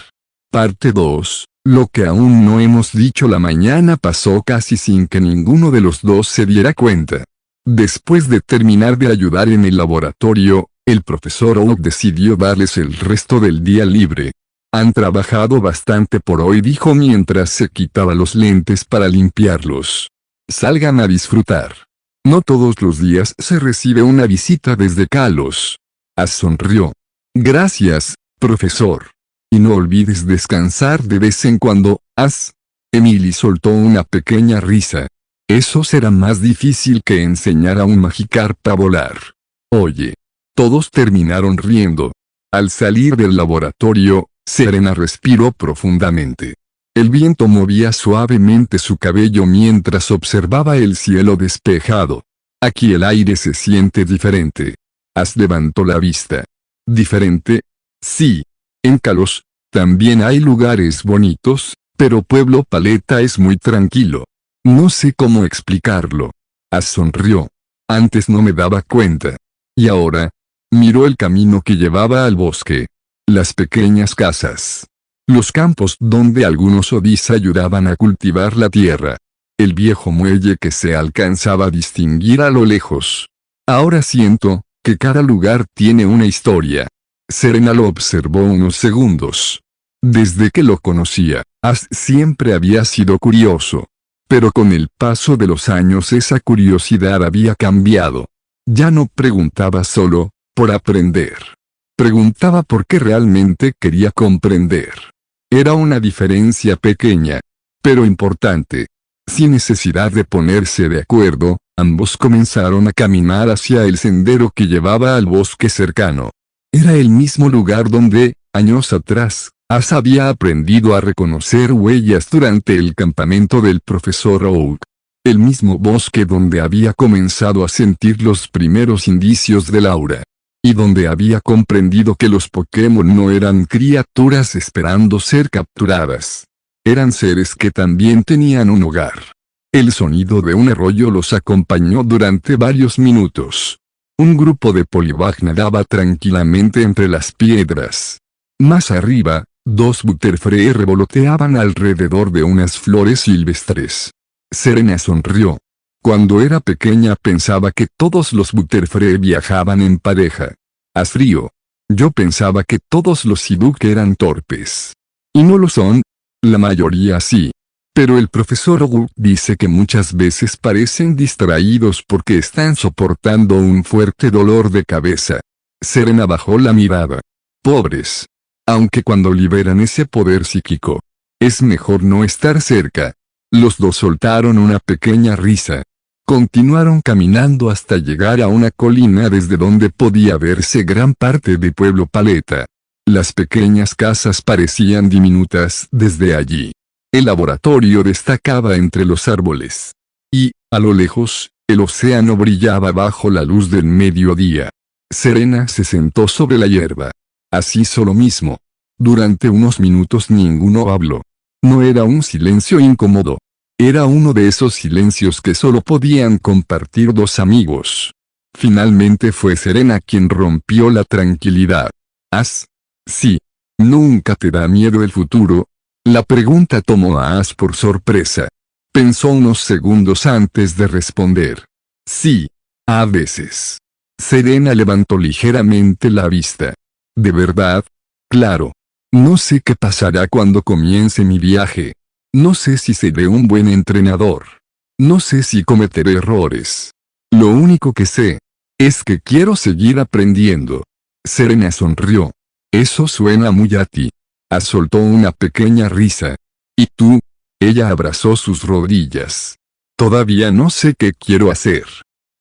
Parte 2. Lo que aún no hemos dicho. La mañana pasó casi sin que ninguno de los dos se diera cuenta. Después de terminar de ayudar en el laboratorio, el profesor Oak decidió darles el resto del día libre. Han trabajado bastante por hoy, dijo mientras se quitaba los lentes para limpiarlos. Salgan a disfrutar. No todos los días se recibe una visita desde Kalos. As sonrió. Gracias, profesor. Y no olvides descansar de vez en cuando, As. Emily soltó una pequeña risa. Eso será más difícil que enseñar a un Magikarp a volar. Oye. Todos terminaron riendo. Al salir del laboratorio, Serena respiró profundamente. El viento movía suavemente su cabello mientras observaba el cielo despejado. Aquí el aire se siente diferente. As levantó la vista. ¿Diferente? Sí. En Kalos, también hay lugares bonitos, pero Pueblo Paleta es muy tranquilo. No sé cómo explicarlo. As sonrió. Antes no me daba cuenta. Y ahora, miró el camino que llevaba al bosque. Las pequeñas casas. Los campos donde algunos Odis ayudaban a cultivar la tierra. El viejo muelle que se alcanzaba a distinguir a lo lejos. Ahora siento que cada lugar tiene una historia. Serena lo observó unos segundos. Desde que lo conocía, As siempre había sido curioso. Pero con el paso de los años esa curiosidad había cambiado. Ya no preguntaba solo por aprender. Preguntaba por qué realmente quería comprender. Era una diferencia pequeña, pero importante. Sin necesidad de ponerse de acuerdo, ambos comenzaron a caminar hacia el sendero que llevaba al bosque cercano. Era el mismo lugar donde, años atrás, As había aprendido a reconocer huellas durante el campamento del profesor Oak. El mismo bosque donde había comenzado a sentir los primeros indicios del aura. Y donde había comprendido que los Pokémon no eran criaturas esperando ser capturadas. Eran seres que también tenían un hogar. El sonido de un arroyo los acompañó durante varios minutos. Un grupo de Poliwag nadaba tranquilamente entre las piedras. Más arriba, 2 Butterfree revoloteaban alrededor de unas flores silvestres. Serena sonrió. Cuando era pequeña pensaba que todos los Butterfree viajaban en pareja. As frío. Yo pensaba que todos los Psyduck eran torpes. Y no lo son. La mayoría sí. Pero el profesor Oak dice que muchas veces parecen distraídos porque están soportando un fuerte dolor de cabeza. Serena bajó la mirada. Pobres. Aunque cuando liberan ese poder psíquico, es mejor no estar cerca. Los dos soltaron una pequeña risa. Continuaron caminando hasta llegar a una colina desde donde podía verse gran parte de Pueblo Paleta. Las pequeñas casas parecían diminutas desde allí. El laboratorio destacaba entre los árboles. Y, a lo lejos, el océano brillaba bajo la luz del mediodía. Serena se sentó sobre la hierba. Así hizo lo mismo. Durante unos minutos ninguno habló. No era un silencio incómodo. Era uno de esos silencios que solo podían compartir 2 amigos. Finalmente fue Serena quien rompió la tranquilidad. ¿As? Sí. ¿Nunca te da miedo el futuro? La pregunta tomó a As por sorpresa. Pensó unos segundos antes de responder. Sí. A veces. Serena levantó ligeramente la vista. ¿De verdad? Claro. No sé qué pasará cuando comience mi viaje. No sé si seré un buen entrenador. No sé si cometeré errores. Lo único que sé es que quiero seguir aprendiendo. Serena sonrió. Eso suena muy a ti. As soltó una pequeña risa. ¿Y tú? Ella abrazó sus rodillas. Todavía no sé qué quiero hacer.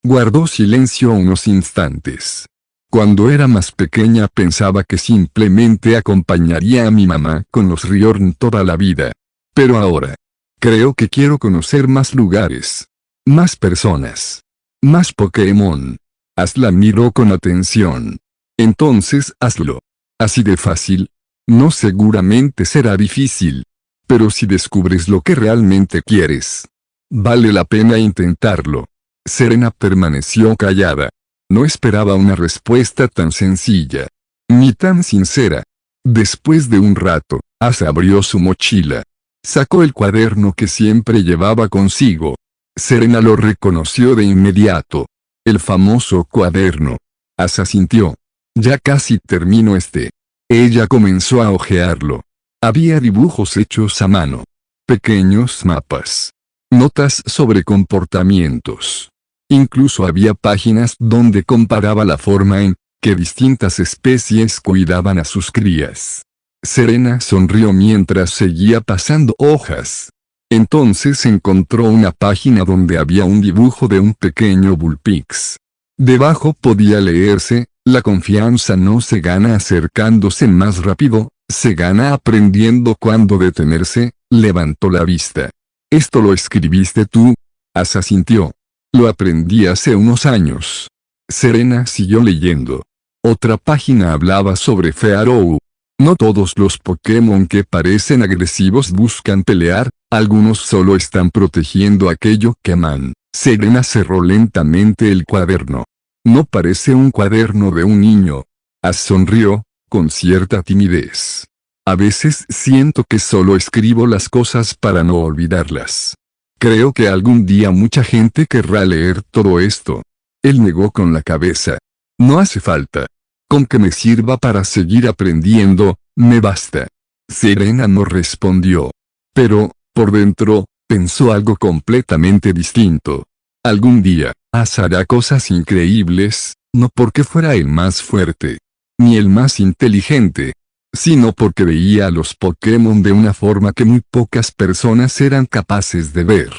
Guardó silencio unos instantes. Cuando era más pequeña pensaba que simplemente acompañaría a mi mamá con los Riorn toda la vida. Pero ahora, creo que quiero conocer más lugares. Más personas. Más Pokémon. As la miró con atención. Entonces hazlo. Así de fácil. No, seguramente será difícil. Pero si descubres lo que realmente quieres, vale la pena intentarlo. Serena permaneció callada. No esperaba una respuesta tan sencilla, ni tan sincera. Después de un rato, Asa abrió su mochila. Sacó el cuaderno que siempre llevaba consigo. Serena lo reconoció de inmediato. El famoso cuaderno. Asa sintió. Ya casi termino este. Ella comenzó a hojearlo. Había dibujos hechos a mano. Pequeños mapas. Notas sobre comportamientos. Incluso había páginas donde comparaba la forma en que distintas especies cuidaban a sus crías. Serena sonrió mientras seguía pasando hojas. Entonces encontró una página donde había un dibujo de un pequeño bullpix. Debajo podía leerse: la confianza no se gana acercándose más rápido, se gana aprendiendo cuándo detenerse. Levantó la vista. ¿Esto lo escribiste tú? Asa sintió. Lo aprendí hace unos años. Serena siguió leyendo. Otra página hablaba sobre Fearow. No todos los Pokémon que parecen agresivos buscan pelear, algunos solo están protegiendo aquello que aman. Serena cerró lentamente el cuaderno. No parece un cuaderno de un niño. Ash sonrió, con cierta timidez. A veces siento que solo escribo las cosas para no olvidarlas. Creo que algún día mucha gente querrá leer todo esto. Él negó con la cabeza. No hace falta. Con que me sirva para seguir aprendiendo, me basta. Serena no respondió. Pero, por dentro, pensó algo completamente distinto. Algún día, Ash hará cosas increíbles, no porque fuera el más fuerte, ni el más inteligente, sino porque veía a los Pokémon de una forma que muy pocas personas eran capaces de ver.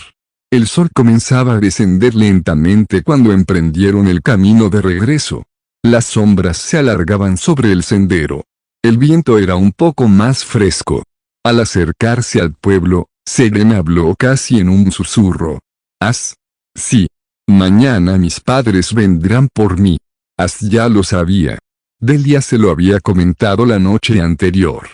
El sol comenzaba a descender lentamente cuando emprendieron el camino de regreso. Las sombras se alargaban sobre el sendero. El viento era un poco más fresco. Al acercarse al pueblo, Serena habló casi en un susurro. Ash. Sí. Mañana mis padres vendrán por mí. Ash ya lo sabía. Delia se lo había comentado la noche anterior.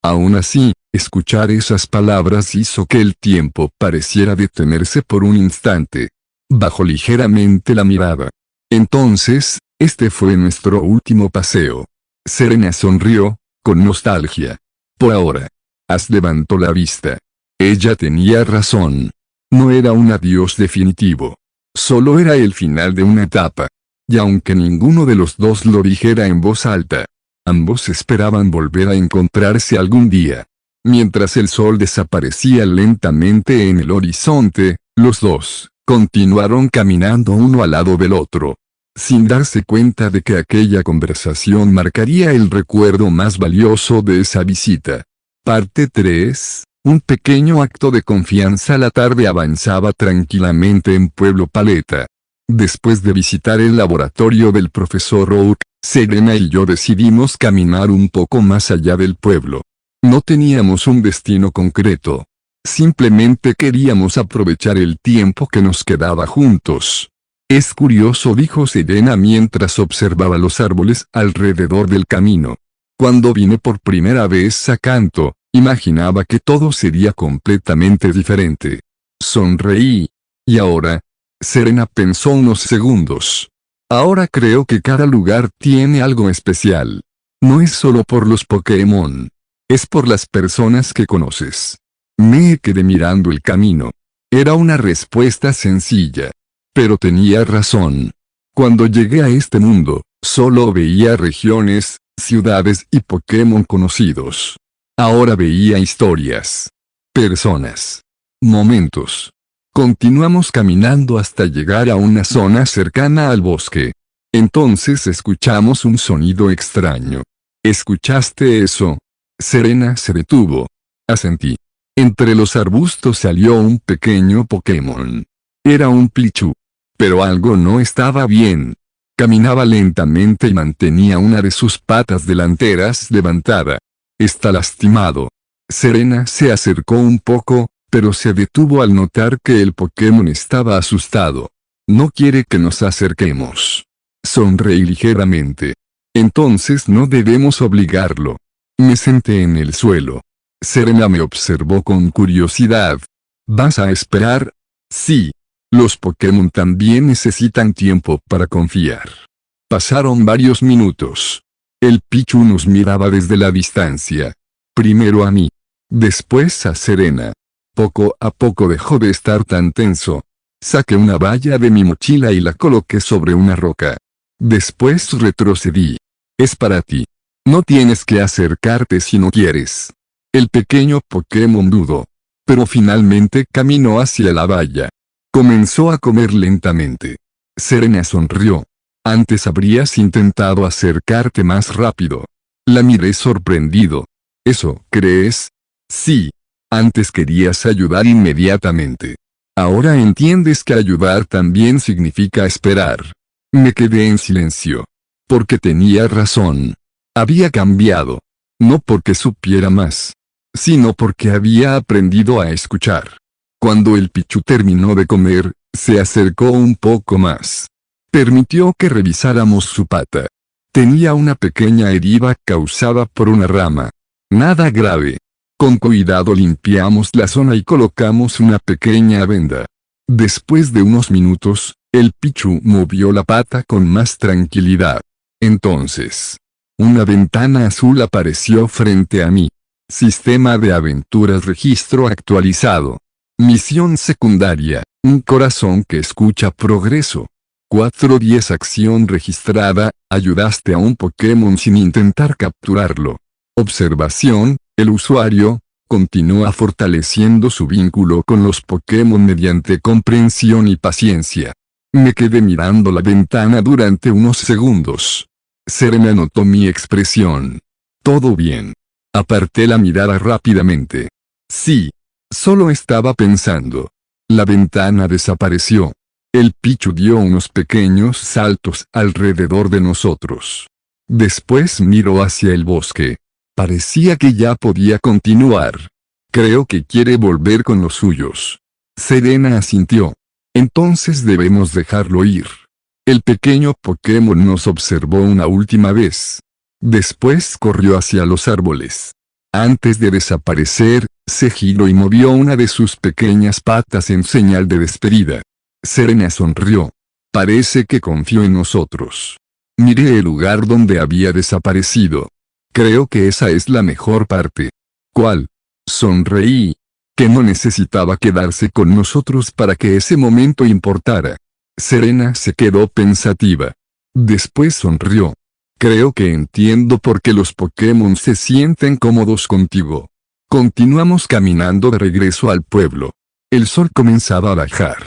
Aún así, escuchar esas palabras hizo que el tiempo pareciera detenerse por un instante. Bajó ligeramente la mirada. Entonces, este fue nuestro último paseo. Serena sonrió, con nostalgia. Por ahora. Ash levantó la vista. Ella tenía razón. No era un adiós definitivo. Solo era el final de una etapa. Y aunque ninguno de los dos lo dijera en voz alta, ambos esperaban volver a encontrarse algún día. Mientras el sol desaparecía lentamente en el horizonte, los dos continuaron caminando uno al lado del otro, sin darse cuenta de que aquella conversación marcaría el recuerdo más valioso de esa visita. Parte 3. Un pequeño acto de confianza. La tarde avanzaba tranquilamente en Pueblo Paleta. Después de visitar el laboratorio del profesor Oak, Serena y yo decidimos caminar un poco más allá del pueblo. No teníamos un destino concreto. Simplemente queríamos aprovechar el tiempo que nos quedaba juntos. Es curioso, dijo Serena mientras observaba los árboles alrededor del camino. Cuando vine por primera vez a Kanto, imaginaba que todo sería completamente diferente. Sonreí. ¿Y ahora? Serena pensó unos segundos. Ahora creo que cada lugar tiene algo especial. No es solo por los Pokémon. Es por las personas que conoces. Me quedé mirando el camino. Era una respuesta sencilla. Pero tenía razón. Cuando llegué a este mundo, solo veía regiones, ciudades y Pokémon conocidos. Ahora veía historias. Personas. Momentos. Continuamos caminando hasta llegar a una zona cercana al bosque. Entonces escuchamos un sonido extraño. ¿Escuchaste eso? Serena se detuvo. Asentí. Entre los arbustos salió un pequeño Pokémon. Era un Pikachu. Pero algo no estaba bien. Caminaba lentamente y mantenía una de sus patas delanteras levantada. Está lastimado. Serena se acercó un poco, pero se detuvo al notar que el Pokémon estaba asustado. No quiere que nos acerquemos. Sonreí ligeramente. Entonces no debemos obligarlo. Me senté en el suelo. Serena me observó con curiosidad. ¿Vas a esperar? Sí. Los Pokémon también necesitan tiempo para confiar. Pasaron varios minutos. El Pichu nos miraba desde la distancia. Primero a mí. Después a Serena. Poco a poco dejó de estar tan tenso. Saqué una valla de mi mochila y la coloqué sobre una roca. Después retrocedí. Es para ti. No tienes que acercarte si no quieres. El pequeño Pokémon dudó. Pero finalmente caminó hacia la valla. Comenzó a comer lentamente. Serena sonrió. Antes habrías intentado acercarte más rápido. La miré sorprendido. ¿Eso crees? Sí. Antes querías ayudar inmediatamente. Ahora entiendes que ayudar también significa esperar. Me quedé en silencio. Porque tenía razón. Había cambiado. No porque supiera más, sino porque había aprendido a escuchar. Cuando el Pichu terminó de comer, se acercó un poco más. Permitió que revisáramos su pata. Tenía una pequeña herida causada por una rama. Nada grave. Con cuidado limpiamos la zona y colocamos una pequeña venda. Después de unos minutos, el Pichu movió la pata con más tranquilidad. Entonces, una ventana azul apareció frente a mí. Sistema de aventuras registro actualizado. Misión secundaria, un corazón que escucha progreso. 410 acción registrada, ayudaste a un Pokémon sin intentar capturarlo. Observación, el usuario, continúa fortaleciendo su vínculo con los Pokémon mediante comprensión y paciencia. Me quedé mirando la ventana durante unos segundos. Serena notó mi expresión. Todo bien. Aparté la mirada rápidamente. Sí. Solo estaba pensando. La ventana desapareció. El Pichu dio unos pequeños saltos alrededor de nosotros. Después miró hacia el bosque. Parecía que ya podía continuar. Creo que quiere volver con los suyos. Serena asintió. Entonces debemos dejarlo ir. El pequeño Pokémon nos observó una última vez. Después corrió hacia los árboles. Antes de desaparecer, se giró y movió una de sus pequeñas patas en señal de despedida. Serena sonrió. Parece que confió en nosotros. Miré el lugar donde había desaparecido. Creo que esa es la mejor parte. ¿Cuál? Sonreí. Que no necesitaba quedarse con nosotros para que ese momento importara. Serena se quedó pensativa. Después sonrió. Creo que entiendo por qué los Pokémon se sienten cómodos contigo. Continuamos caminando de regreso al pueblo. El sol comenzaba a bajar.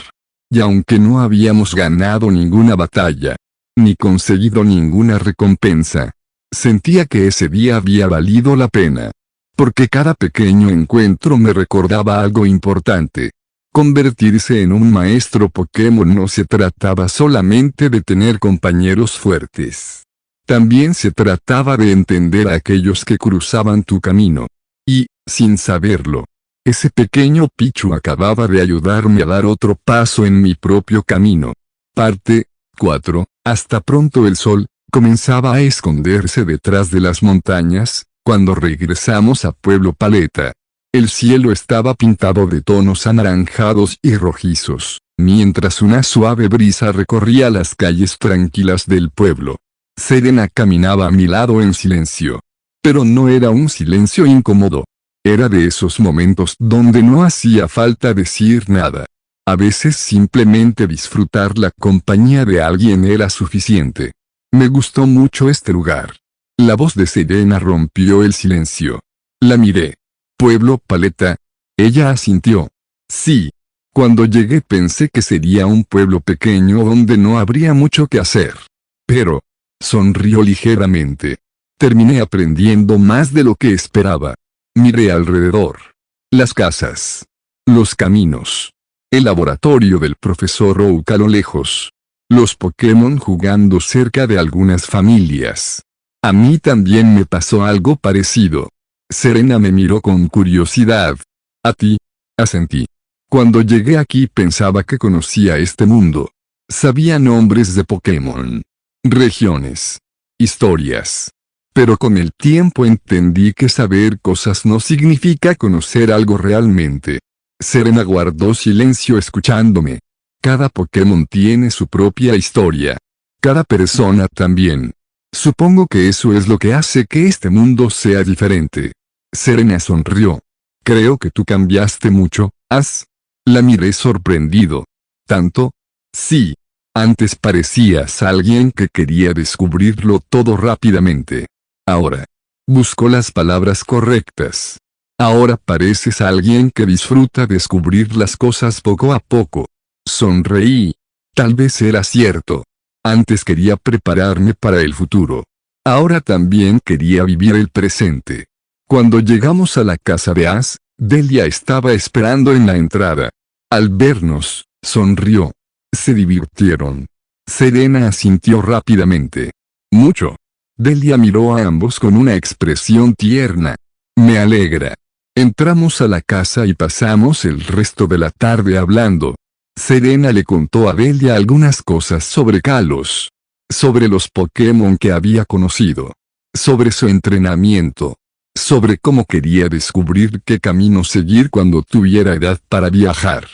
Y aunque no habíamos ganado ninguna batalla, ni conseguido ninguna recompensa, sentía que ese día había valido la pena. Porque cada pequeño encuentro me recordaba algo importante. Convertirse en un maestro Pokémon no se trataba solamente de tener compañeros fuertes. También se trataba de entender a aquellos que cruzaban tu camino. Y, sin saberlo, ese pequeño Pichu acababa de ayudarme a dar otro paso en mi propio camino. Parte 4. Hasta pronto. El sol comenzaba a esconderse detrás de las montañas, cuando regresamos a Pueblo Paleta. El cielo estaba pintado de tonos anaranjados y rojizos, mientras una suave brisa recorría las calles tranquilas del pueblo. Serena caminaba a mi lado en silencio. Pero no era un silencio incómodo. Era de esos momentos donde no hacía falta decir nada. A veces simplemente disfrutar la compañía de alguien era suficiente. Me gustó mucho este lugar. La voz de Serena rompió el silencio. La miré. Pueblo Paleta. Ella asintió. Sí. Cuando llegué pensé que sería un pueblo pequeño donde no habría mucho que hacer. Pero, sonrió ligeramente. Terminé aprendiendo más de lo que esperaba. Miré alrededor. Las casas. Los caminos. El laboratorio del profesor Oak a lo lejos. Los Pokémon jugando cerca de algunas familias. A mí también me pasó algo parecido. Serena me miró con curiosidad. ¿A ti? Asentí. Cuando llegué aquí pensaba que conocía este mundo. Sabía nombres de Pokémon, regiones, historias. Pero con el tiempo entendí que saber cosas no significa conocer algo realmente. Serena guardó silencio escuchándome. Cada Pokémon tiene su propia historia. Cada persona también. Supongo que eso es lo que hace que este mundo sea diferente. Serena sonrió. Creo que tú cambiaste mucho, ¿has? La miré sorprendido. ¿Tanto? Sí. Antes parecías alguien que quería descubrirlo todo rápidamente. Ahora. Buscó las palabras correctas. Ahora pareces alguien que disfruta descubrir las cosas poco a poco. Sonreí. Tal vez era cierto. Antes quería prepararme para el futuro. Ahora también quería vivir el presente. Cuando llegamos a la casa de Ash, Delia estaba esperando en la entrada. Al vernos, sonrió. Se divirtieron. Serena asintió rápidamente. Mucho. Delia miró a ambos con una expresión tierna. Me alegra. Entramos a la casa y pasamos el resto de la tarde hablando. Serena le contó a Delia algunas cosas sobre Kalos. Sobre los Pokémon que había conocido. Sobre su entrenamiento. Sobre cómo quería descubrir qué camino seguir cuando tuviera edad para viajar.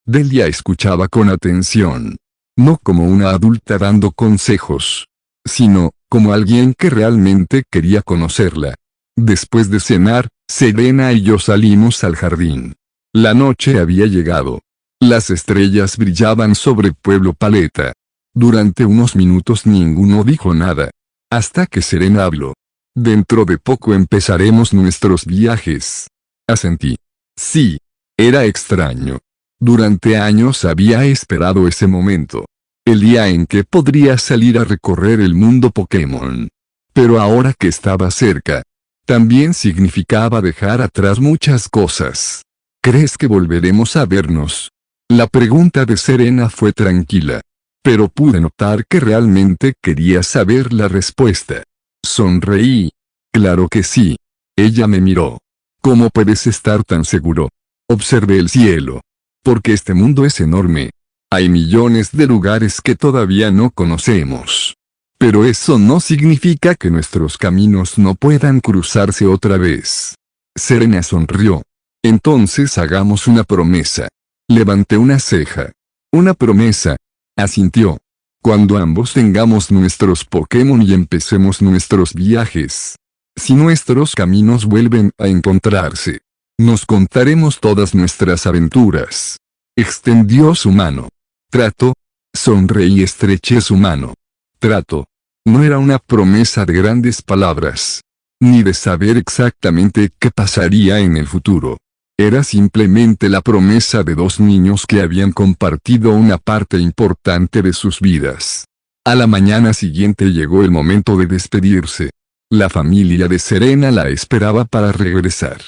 Delia escuchaba con atención. No como una adulta dando consejos. Sino, como alguien que realmente quería conocerla. Después de cenar, Serena y yo salimos al jardín. La noche había llegado. Las estrellas brillaban sobre Pueblo Paleta. Durante unos minutos ninguno dijo nada. Hasta que Serena habló. Dentro de poco empezaremos nuestros viajes. Asentí. Sí. Era extraño. Durante años había esperado ese momento. El día en que podría salir a recorrer el mundo Pokémon. Pero ahora que estaba cerca, también significaba dejar atrás muchas cosas. ¿Crees que volveremos a vernos? La pregunta de Serena fue tranquila. Pero pude notar que realmente quería saber la respuesta. Sonreí. Claro que sí. Ella me miró. ¿Cómo puedes estar tan seguro? Observé el cielo. Porque este mundo es enorme. Hay millones de lugares que todavía no conocemos. Pero eso no significa que nuestros caminos no puedan cruzarse otra vez. Serena sonrió. Entonces hagamos una promesa. Levanté una ceja. Una promesa. Asintió. Cuando ambos tengamos nuestros Pokémon y empecemos nuestros viajes. Si nuestros caminos vuelven a encontrarse. Nos contaremos todas nuestras aventuras. Extendió su mano. Trato. Sonreí y estreché su mano. Trato. No era una promesa de grandes palabras. Ni de saber exactamente qué pasaría en el futuro. Era simplemente la promesa de dos niños que habían compartido una parte importante de sus vidas. A la mañana siguiente llegó el momento de despedirse. La familia de Serena la esperaba para regresar.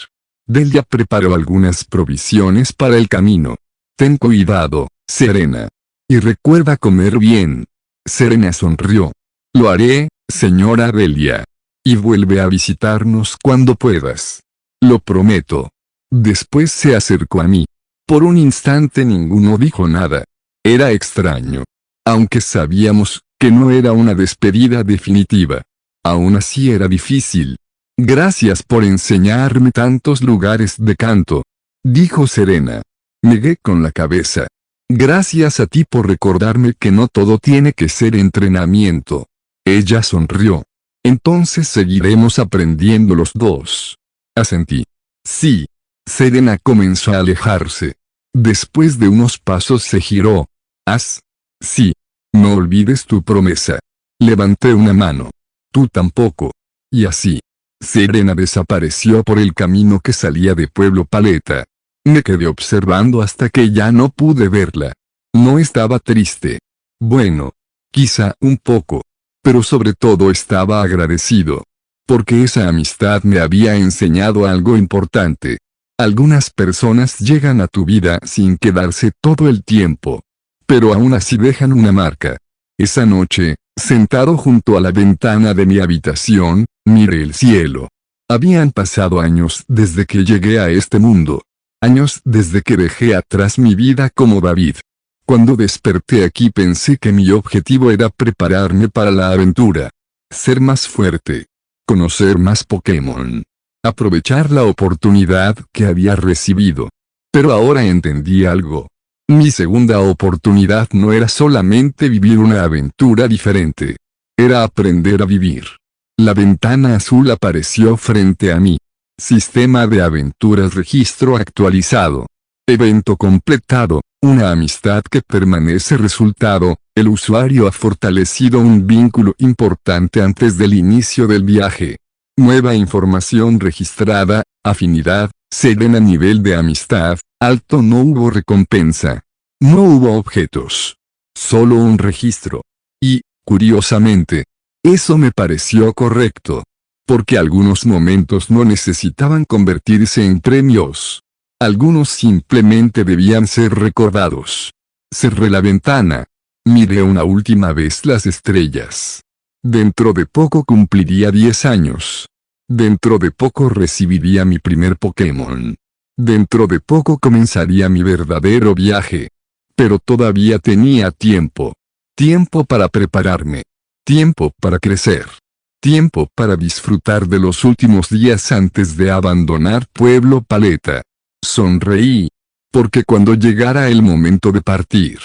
Delia preparó algunas provisiones para el camino. Ten cuidado, Serena. Y recuerda comer bien. Serena sonrió. Lo haré, señora Delia. Y vuelve a visitarnos cuando puedas. Lo prometo. Después se acercó a mí. Por un instante ninguno dijo nada. Era extraño. Aunque sabíamos que no era una despedida definitiva. Aún así era difícil. Gracias por enseñarme tantos lugares de canto. Dijo Serena. Negué con la cabeza. Gracias a ti por recordarme que no todo tiene que ser entrenamiento. Ella sonrió. Entonces seguiremos aprendiendo los dos. Asentí. Sí. Serena comenzó a alejarse. Después de unos pasos se giró. ¿Has? Sí. No olvides tu promesa. Levanté una mano. Tú tampoco. Y así. Serena desapareció por el camino que salía de Pueblo Paleta. Me quedé observando hasta que ya no pude verla. No estaba triste. Bueno. Quizá un poco. Pero sobre todo estaba agradecido. Porque esa amistad me había enseñado algo importante. Algunas personas llegan a tu vida sin quedarse todo el tiempo. Pero aún así dejan una marca. Esa noche, sentado junto a la ventana de mi habitación, miré el cielo. Habían pasado años desde que llegué a este mundo. Años desde que dejé atrás mi vida como David. Cuando desperté aquí pensé que mi objetivo era prepararme para la aventura. ser más fuerte, conocer más Pokémon, aprovechar la oportunidad que había recibido. Pero ahora entendí algo. Mi segunda oportunidad no era solamente vivir una aventura diferente. Era aprender a vivir. La ventana azul apareció frente a mí. Sistema de aventuras registro actualizado. Evento completado, una amistad que permanece resultado, el usuario ha fortalecido un vínculo importante antes del inicio del viaje. Nueva información registrada, afinidad, serena nivel de amistad, alto no hubo recompensa. No hubo objetos. Solo un registro. Y, curiosamente, eso me pareció correcto. Porque algunos momentos no necesitaban convertirse en premios. Algunos simplemente debían ser recordados. Cerré la ventana. Miré una última vez las estrellas. Dentro de poco cumpliría 10 años. Dentro de poco recibiría mi primer Pokémon. Dentro de poco comenzaría mi verdadero viaje. Pero todavía tenía tiempo. Tiempo para prepararme. Tiempo para crecer. Tiempo para disfrutar de los últimos días antes de abandonar Pueblo Paleta. Sonreí. Porque cuando llegara el momento de partir,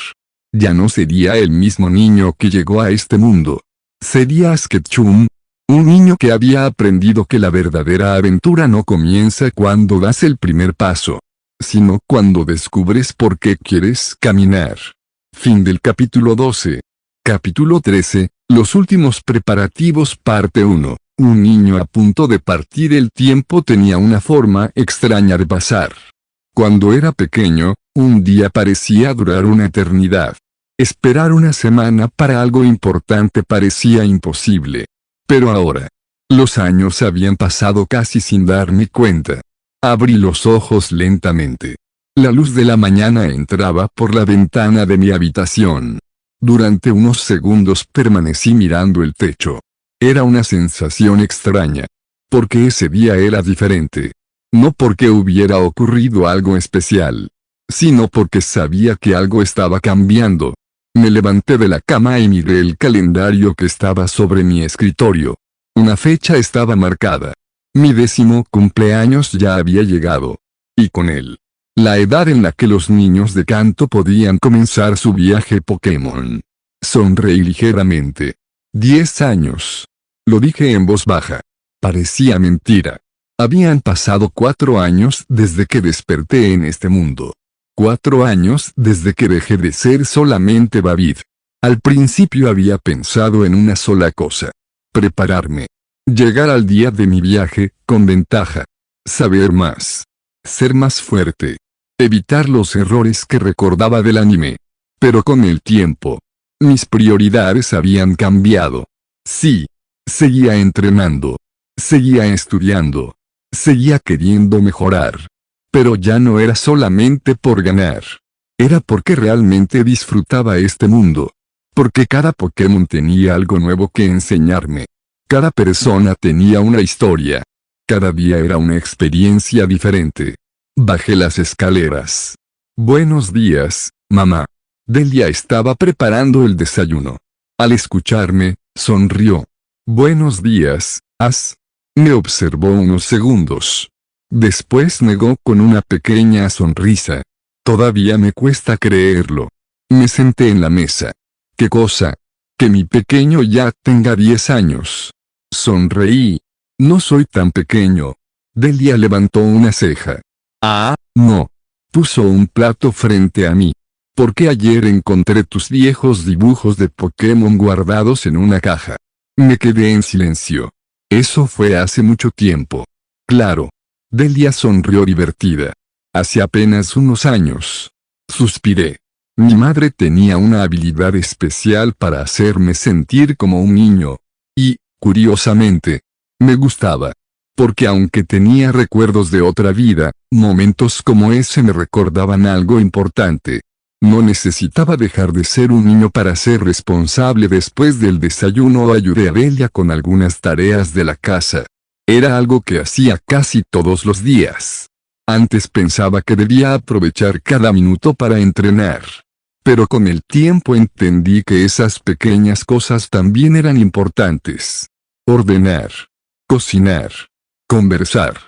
ya no sería el mismo niño que llegó a este mundo. Sería Ketchum. Un niño que había aprendido que la verdadera aventura no comienza cuando das el primer paso, sino cuando descubres por qué quieres caminar. Fin del capítulo 12. Capítulo 13, los últimos preparativos parte 1. Un niño a punto de partir. El tiempo tenía una forma extraña de pasar. Cuando era pequeño, un día parecía durar una eternidad. Esperar una semana para algo importante parecía imposible. Pero ahora, los años habían pasado casi sin darme cuenta. Abrí los ojos lentamente. La luz de la mañana entraba por la ventana de mi habitación. Durante unos segundos permanecí mirando el techo. Era una sensación extraña. Porque ese día era diferente. No porque hubiera ocurrido algo especial, sino porque sabía que algo estaba cambiando. Me levanté de la cama y miré el calendario que estaba sobre mi escritorio. Una fecha estaba marcada. Mi 10º cumpleaños ya había llegado. Y con él, la edad en la que los niños de Kanto podían comenzar su viaje Pokémon. Sonreí ligeramente. 10 años. Lo dije en voz baja. Parecía mentira. Habían pasado 4 años desde que desperté en este mundo. 4 años desde que dejé de ser solamente David. Al principio había pensado en una sola cosa. Prepararme. Llegar al día de mi viaje, con ventaja. Saber más. Ser más fuerte. Evitar los errores que recordaba del anime. Pero con el tiempo, mis prioridades habían cambiado. Sí. Seguía entrenando. Seguía estudiando. Seguía queriendo mejorar. Pero ya no era solamente por ganar. Era porque realmente disfrutaba este mundo. Porque cada Pokémon tenía algo nuevo que enseñarme. Cada persona tenía una historia. Cada día era una experiencia diferente. Bajé las escaleras. Buenos días, mamá. Delia estaba preparando el desayuno. Al escucharme, sonrió. Buenos días, As. Me observó unos segundos. Después negó con una pequeña sonrisa. Todavía me cuesta creerlo. Me senté en la mesa. ¿Qué cosa? Que mi pequeño ya tenga 10 años. Sonreí. No soy tan pequeño. Delia levantó una ceja. Ah, no. Puso un plato frente a mí. Porque ayer encontré tus viejos dibujos de Pokémon guardados en una caja. Me quedé en silencio. Eso fue hace mucho tiempo. Claro. Delia sonrió divertida. Hace apenas unos años. Suspiré. Mi madre tenía una habilidad especial para hacerme sentir como un niño. Y, curiosamente, me gustaba. Porque aunque tenía recuerdos de otra vida, momentos como ese me recordaban algo importante. No necesitaba dejar de ser un niño para ser responsable. Después del desayuno ayudé a Delia con algunas tareas de la casa. Era algo que hacía casi todos los días. Antes pensaba que debía aprovechar cada minuto para entrenar. Pero con el tiempo entendí que esas pequeñas cosas también eran importantes. ordenar, cocinar, conversar.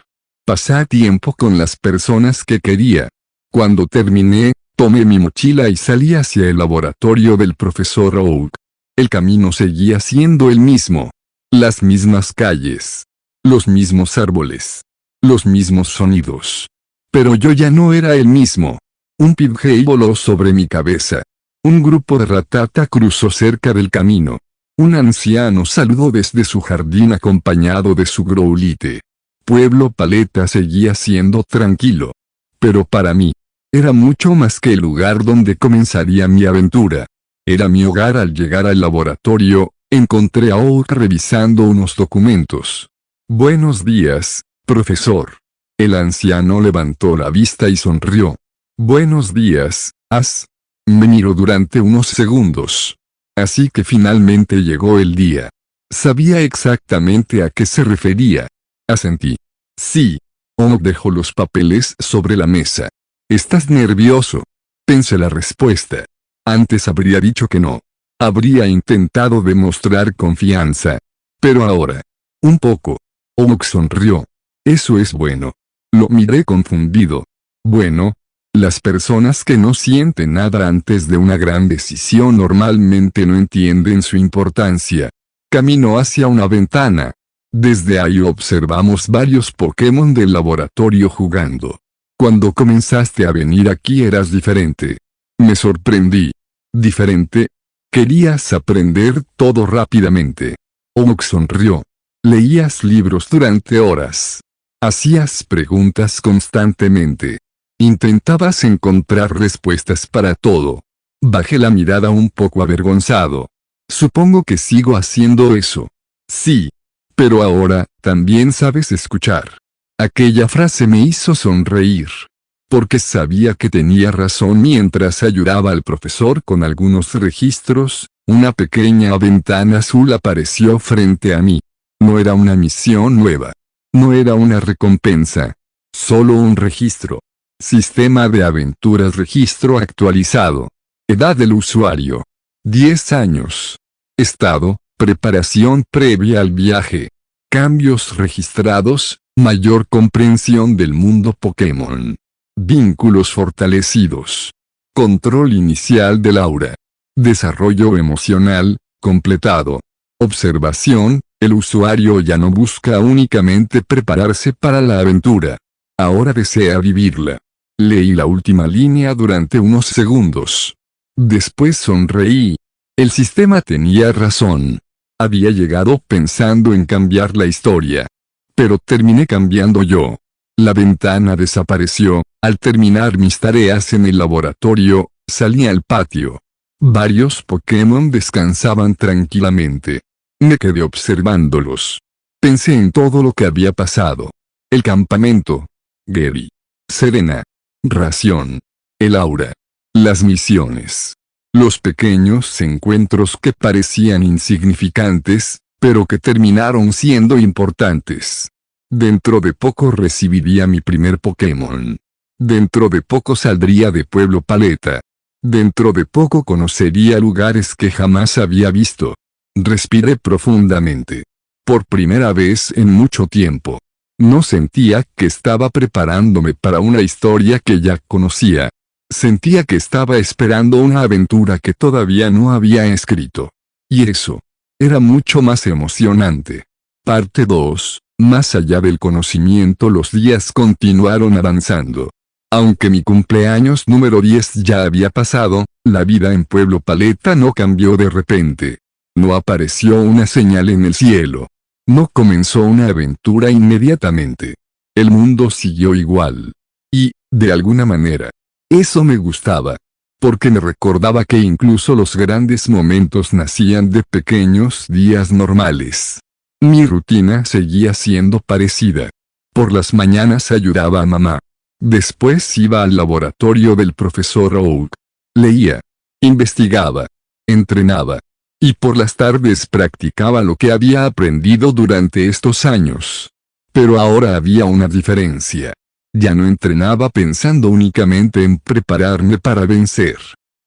Pasar tiempo con las personas que quería. Cuando terminé, tomé mi mochila y salí hacia el laboratorio del profesor Oak. El camino seguía siendo el mismo. Las mismas calles. Los mismos árboles. Los mismos sonidos. Pero yo ya no era el mismo. Un pidgey voló sobre mi cabeza. Un grupo de ratata cruzó cerca del camino. Un anciano saludó desde su jardín acompañado de su growlite. Pueblo Paleta seguía siendo tranquilo. Pero para mí, era mucho más que el lugar donde comenzaría mi aventura. Era mi hogar. Al llegar al laboratorio, encontré a Oak revisando unos documentos. Buenos días, profesor. El anciano levantó la vista y sonrió. Buenos días, As. Me miró durante unos segundos. Así que finalmente llegó el día. Sabía exactamente a qué se refería. Asentí. Sí. Oak dejó los papeles sobre la mesa. ¿Estás nervioso? Pensé la respuesta. Antes habría dicho que no. Habría intentado demostrar confianza. Pero ahora. Un poco. Oak sonrió. Eso es bueno. Lo miré confundido. Bueno. Las personas que no sienten nada antes de una gran decisión normalmente no entienden su importancia. Caminó hacia una ventana. Desde ahí observamos varios Pokémon del laboratorio jugando. Cuando comenzaste a venir aquí eras diferente. Me sorprendí. ¿Diferente? Querías aprender todo rápidamente. Oak sonrió. Leías libros durante horas. Hacías preguntas constantemente. Intentabas encontrar respuestas para todo. Bajé la mirada un poco avergonzado. Supongo que sigo haciendo eso. Sí. Pero ahora, también sabes escuchar. Aquella frase me hizo sonreír. Porque sabía que tenía razón. Mientras ayudaba al profesor con algunos registros, una pequeña ventana azul apareció frente a mí. No era una misión nueva. No era una recompensa. Solo un registro. Sistema de aventuras registro actualizado. Edad del usuario. 10 años. Estado, preparación previa al viaje. Cambios registrados, mayor comprensión del mundo Pokémon. Vínculos fortalecidos. Control inicial del aura. Desarrollo emocional, completado. Observación, el usuario ya no busca únicamente prepararse para la aventura. Ahora desea vivirla. Leí la última línea durante unos segundos. Después sonreí. El sistema tenía razón. Había llegado pensando en cambiar la historia. Pero terminé cambiando yo. La ventana desapareció. Al terminar mis tareas en el laboratorio, salí al patio. Varios Pokémon descansaban tranquilamente. Me quedé observándolos. Pensé en todo lo que había pasado. El campamento. Gary. Serena. Ración. El aura. Las misiones. Los pequeños encuentros que parecían insignificantes, pero que terminaron siendo importantes. Dentro de poco recibiría mi primer Pokémon. Dentro de poco saldría de Pueblo Paleta. Dentro de poco conocería lugares que jamás había visto. Respiré profundamente. Por primera vez en mucho tiempo. No sentía que estaba preparándome para una historia que ya conocía. Sentía que estaba esperando una aventura que todavía no había escrito. Y eso era mucho más emocionante. Parte 2. Más allá del conocimiento, los días continuaron avanzando. Aunque mi cumpleaños número 10 ya había pasado, la vida en Pueblo Paleta no cambió de repente. No apareció una señal en el cielo. No comenzó una aventura inmediatamente. El mundo siguió igual. Y, de alguna manera, eso me gustaba. Porque me recordaba que incluso los grandes momentos nacían de pequeños días normales. Mi rutina seguía siendo parecida. Por las mañanas ayudaba a mamá. Después iba al laboratorio del profesor Oak. Leía. Investigaba. Entrenaba. Y por las tardes practicaba lo que había aprendido durante estos años. Pero ahora había una diferencia. Ya no entrenaba pensando únicamente en prepararme para vencer.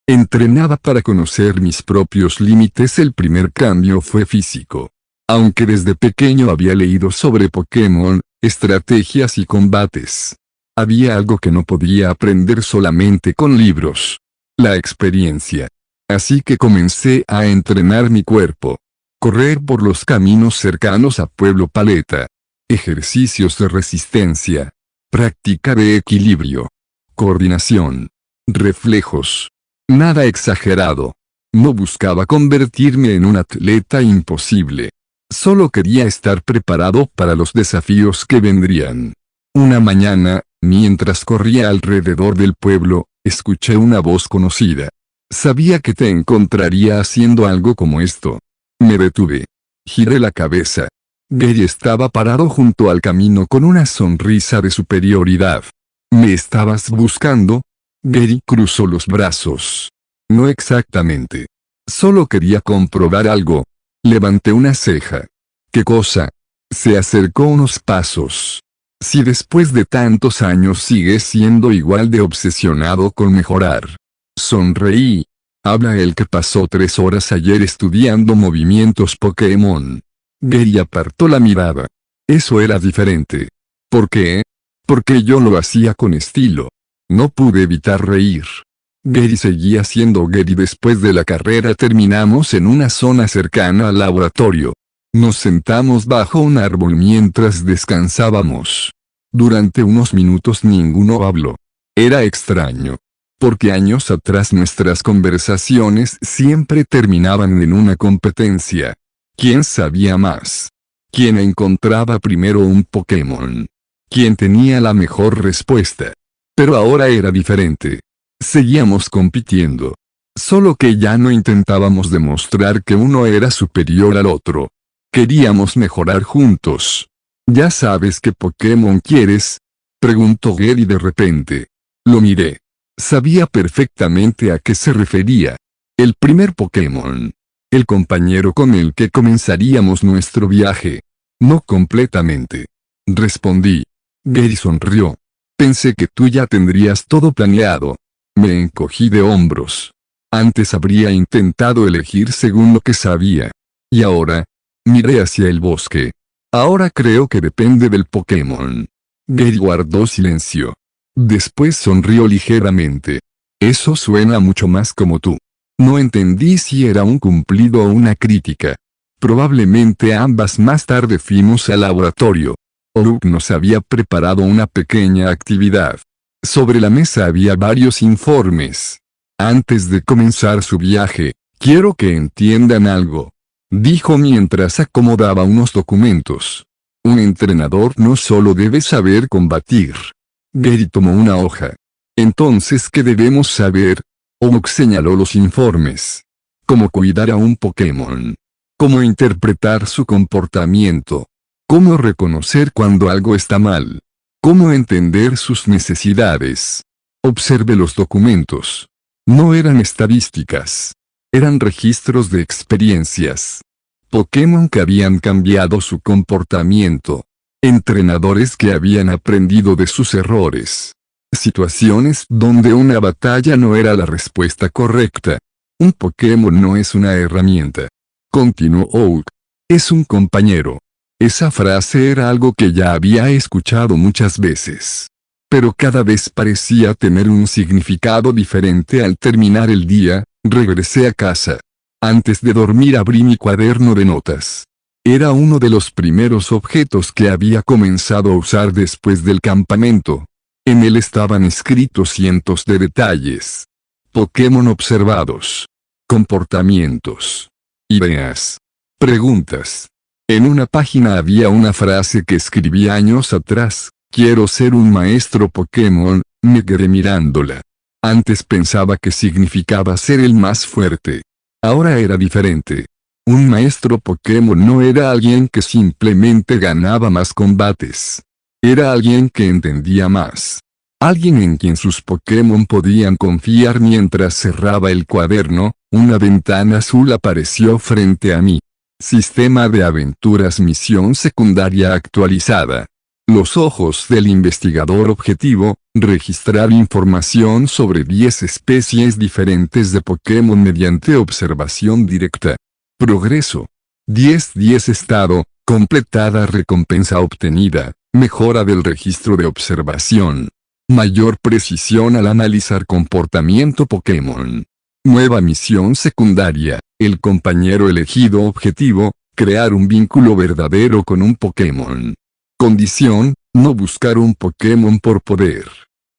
Entrenaba para conocer mis propios límites. El primer cambio fue físico. Aunque desde pequeño había leído sobre Pokémon, estrategias y combates. Había algo que no podía aprender solamente con libros. La experiencia. Así que comencé a entrenar mi cuerpo. Correr por los caminos cercanos a Pueblo Paleta. Ejercicios de resistencia. Práctica de equilibrio. Coordinación. Reflejos. Nada exagerado. No buscaba convertirme en un atleta imposible. Solo quería estar preparado para los desafíos que vendrían. Una mañana, mientras corría alrededor del pueblo, escuché una voz conocida. Sabía que te encontraría haciendo algo como esto. Me detuve. Giré la cabeza. Gary estaba parado junto al camino con una sonrisa de superioridad. ¿Me estabas buscando? Gary cruzó los brazos. No exactamente. Solo quería comprobar algo. Levanté una ceja. ¿Qué cosa? Se acercó unos pasos. Si después de tantos años sigues siendo igual de obsesionado con mejorar. Sonreí. Habla el que pasó 3 horas ayer estudiando movimientos Pokémon. Gary apartó la mirada. Eso era diferente. ¿Por qué? Porque yo lo hacía con estilo. No pude evitar reír. Gary seguía siendo Gary. Después de la carrera terminamos en una zona cercana al laboratorio. Nos sentamos bajo un árbol mientras descansábamos. Durante unos minutos ninguno habló. Era extraño. Porque años atrás nuestras conversaciones siempre terminaban en una competencia. ¿Quién sabía más? ¿Quién encontraba primero un Pokémon? ¿Quién tenía la mejor respuesta? Pero ahora era diferente. Seguíamos compitiendo. Solo que ya no intentábamos demostrar que uno era superior al otro. Queríamos mejorar juntos. ¿Ya sabes qué Pokémon quieres? Preguntó Gary de repente. Lo miré. Sabía perfectamente a qué se refería. El primer Pokémon. El compañero con el que comenzaríamos nuestro viaje. No completamente. Respondí. Gary sonrió. Pensé que tú ya tendrías todo planeado. Me encogí de hombros. Antes habría intentado elegir según lo que sabía. Y ahora, miré hacia el bosque. Ahora creo que depende del Pokémon. Gary guardó silencio. Después sonrió ligeramente. Eso suena mucho más como tú. No entendí si era un cumplido o una crítica. Probablemente ambas. Más tarde fuimos al laboratorio. Oak nos había preparado una pequeña actividad. Sobre la mesa había varios informes. Antes de comenzar su viaje, quiero que entiendan algo. Dijo mientras acomodaba unos documentos. Un entrenador no solo debe saber combatir. Gary tomó una hoja. Entonces, ¿qué debemos saber? Oak señaló los informes. Cómo cuidar a un Pokémon. Cómo interpretar su comportamiento. Cómo reconocer cuando algo está mal. Cómo entender sus necesidades. Observe los documentos. No eran estadísticas. Eran registros de experiencias. Pokémon que habían cambiado su comportamiento. Entrenadores que habían aprendido de sus errores. Situaciones donde una batalla no era la respuesta correcta. Un Pokémon no es una herramienta. Continuó Oak. Es un compañero. Esa frase era algo que ya había escuchado muchas veces. Pero cada vez parecía tener un significado diferente. Al terminar el día, regresé a casa. Antes de dormir abrí mi cuaderno de notas. Era uno de los primeros objetos que había comenzado a usar después del campamento. En él estaban escritos cientos de detalles. Pokémon observados. Comportamientos. Ideas. Preguntas. En una página había una frase que escribí años atrás. Quiero ser un maestro Pokémon. Me quedé mirándola. Antes pensaba que significaba ser el más fuerte. Ahora era diferente. Un maestro Pokémon no era alguien que simplemente ganaba más combates. Era alguien que entendía más. Alguien en quien sus Pokémon podían confiar. Mientras cerraba el cuaderno, una ventana azul apareció frente a mí. Sistema de aventuras, misión secundaria actualizada. Los ojos del investigador objetivo, registrar información sobre 10 especies diferentes de Pokémon mediante observación directa. Progreso. 10-10 estado, completada recompensa obtenida, mejora del registro de observación. Mayor precisión al analizar comportamiento Pokémon. Nueva misión secundaria, el compañero elegido objetivo, crear un vínculo verdadero con un Pokémon. Condición, no buscar un Pokémon por poder.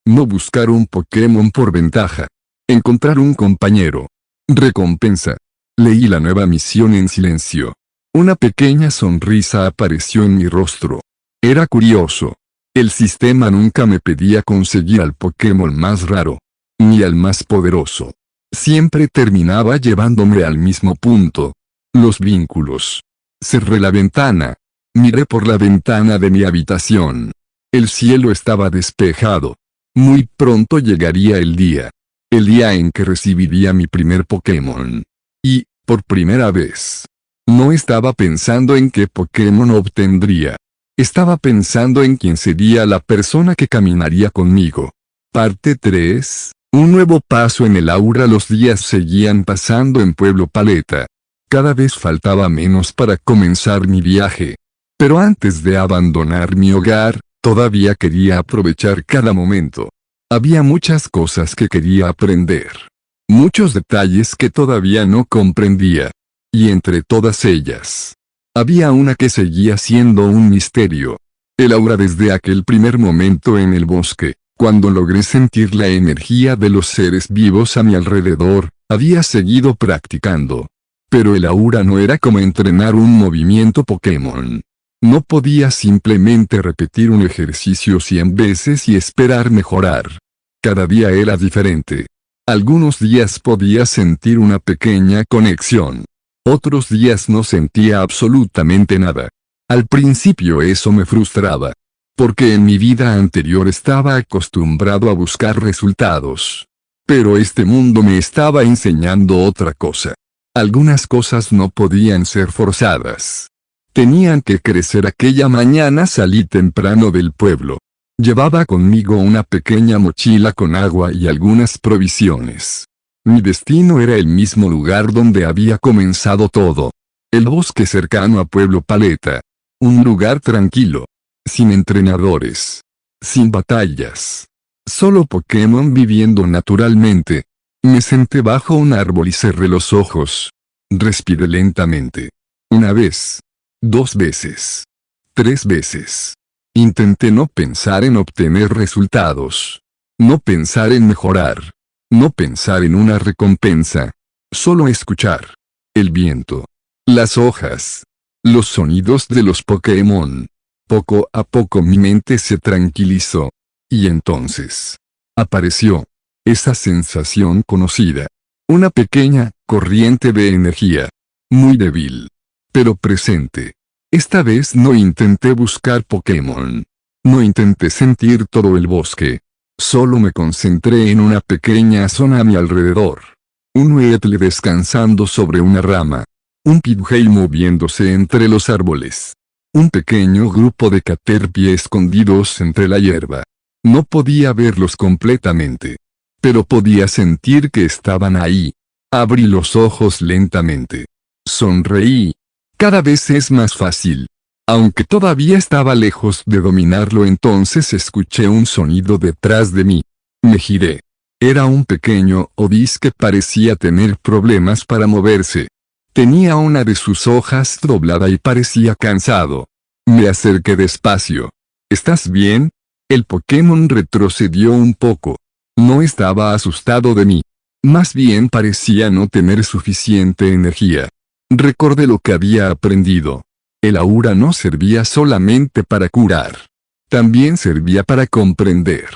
No buscar un Pokémon por ventaja. Encontrar un compañero. Recompensa. Leí la nueva misión en silencio. Una pequeña sonrisa apareció en mi rostro. Era curioso. El sistema nunca me pedía conseguir al Pokémon más raro. Ni al más poderoso. Siempre terminaba llevándome al mismo punto. Los vínculos. Cerré la ventana. Miré por la ventana de mi habitación. El cielo estaba despejado. Muy pronto llegaría el día. El día en que recibiría mi primer Pokémon. Y, por primera vez, no estaba pensando en qué Pokémon obtendría. Estaba pensando en quién sería la persona que caminaría conmigo. Parte 3. Un nuevo paso en el aura. Los días seguían pasando en Pueblo Paleta. Cada vez faltaba menos para comenzar mi viaje. Pero antes de abandonar mi hogar, todavía quería aprovechar cada momento. Había muchas cosas que quería aprender. Muchos detalles que todavía no comprendía. Y entre todas ellas, había una que seguía siendo un misterio. El aura desde aquel primer momento en el bosque, cuando logré sentir la energía de los seres vivos a mi alrededor, había seguido practicando. Pero el aura no era como entrenar un movimiento Pokémon. No podía simplemente repetir un ejercicio 100 veces y esperar mejorar. Cada día era diferente. Algunos días podía sentir una pequeña conexión. Otros días no sentía absolutamente nada. Al principio eso me frustraba. Porque en mi vida anterior estaba acostumbrado a buscar resultados. Pero este mundo me estaba enseñando otra cosa. Algunas cosas no podían ser forzadas. Tenían que crecer. Aquella mañana salí temprano del pueblo. Llevaba conmigo una pequeña mochila con agua y algunas provisiones. Mi destino era el mismo lugar donde había comenzado todo. El bosque cercano a Pueblo Paleta. Un lugar tranquilo. Sin entrenadores. Sin batallas. Solo Pokémon viviendo naturalmente. Me senté bajo un árbol y cerré los ojos. Respiré lentamente. Una vez. 2 veces. 3 veces. Intenté no pensar en obtener resultados. No pensar en mejorar. No pensar en una recompensa. Solo escuchar. El viento. Las hojas. Los sonidos de los Pokémon. Poco a poco mi mente se tranquilizó. Y entonces, apareció esa sensación conocida. Una pequeña corriente de energía. Muy débil. Pero presente. Esta vez no intenté buscar Pokémon. No intenté sentir todo el bosque. Solo me concentré en una pequeña zona a mi alrededor. Un Weatle descansando sobre una rama. Un Pidgey moviéndose entre los árboles. Un pequeño grupo de Caterpie escondidos entre la hierba. No podía verlos completamente. Pero podía sentir que estaban ahí. Abrí los ojos lentamente. Sonreí. Cada vez es más fácil. Aunque todavía estaba lejos de dominarlo, entonces escuché un sonido detrás de mí. Me giré. Era un pequeño Odis que parecía tener problemas para moverse. Tenía una de sus hojas doblada y parecía cansado. Me acerqué despacio. ¿Estás bien? El Pokémon retrocedió un poco. No estaba asustado de mí. Más bien parecía no tener suficiente energía. Recordé lo que había aprendido. El aura no servía solamente para curar. También servía para comprender.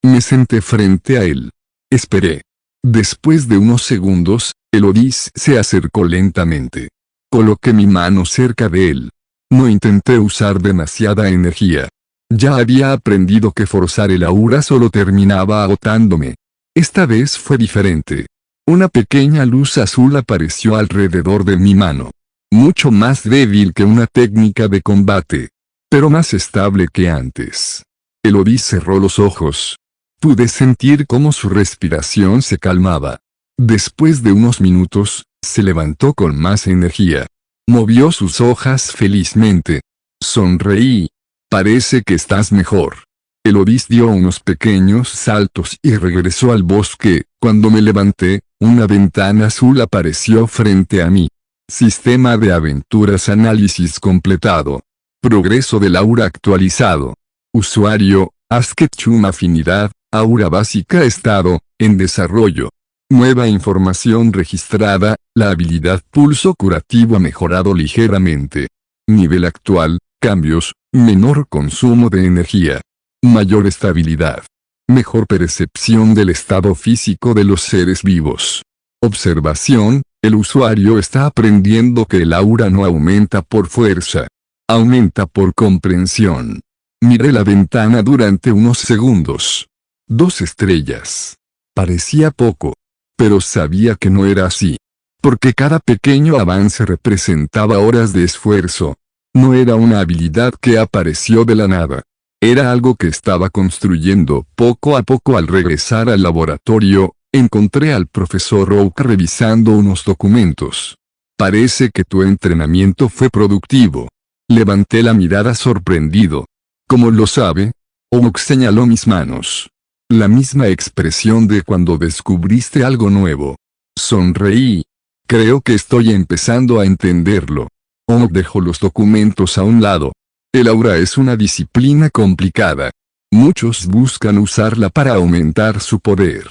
Me senté frente a él. Esperé. Después de unos segundos, el Odis se acercó lentamente. Coloqué mi mano cerca de él. No intenté usar demasiada energía. Ya había aprendido que forzar el aura solo terminaba agotándome. Esta vez fue diferente. Una pequeña luz azul apareció alrededor de mi mano. Mucho más débil que una técnica de combate. Pero más estable que antes. El Odis cerró los ojos. Pude sentir cómo su respiración se calmaba. Después de unos minutos, se levantó con más energía. Movió sus hojas felizmente. Sonreí. Parece que estás mejor. El ovis dio unos pequeños saltos y regresó al bosque. Cuando me levanté, una ventana azul apareció frente a mí. Sistema de aventuras análisis completado. Progreso del aura actualizado. Usuario, Asketchum afinidad, aura básica estado, en desarrollo. Nueva información registrada, la habilidad pulso curativo ha mejorado ligeramente. Nivel actual, cambios, menor consumo de energía. Mayor estabilidad. Mejor percepción del estado físico de los seres vivos. Observación, el usuario está aprendiendo que el aura no aumenta por fuerza. Aumenta por comprensión. Miré la ventana durante unos segundos. 2 estrellas. Parecía poco. Pero sabía que no era así. Porque cada pequeño avance representaba horas de esfuerzo. No era una habilidad que apareció de la nada. Era algo que estaba construyendo poco a poco. Al regresar al laboratorio, encontré al profesor Oak revisando unos documentos. Parece que tu entrenamiento fue productivo. Levanté la mirada sorprendido. ¿Cómo lo sabe? Oak señaló mis manos. La misma expresión de cuando descubriste algo nuevo. Sonreí. Creo que estoy empezando a entenderlo. Oak dejó los documentos a un lado. El aura es una disciplina complicada. Muchos buscan usarla para aumentar su poder.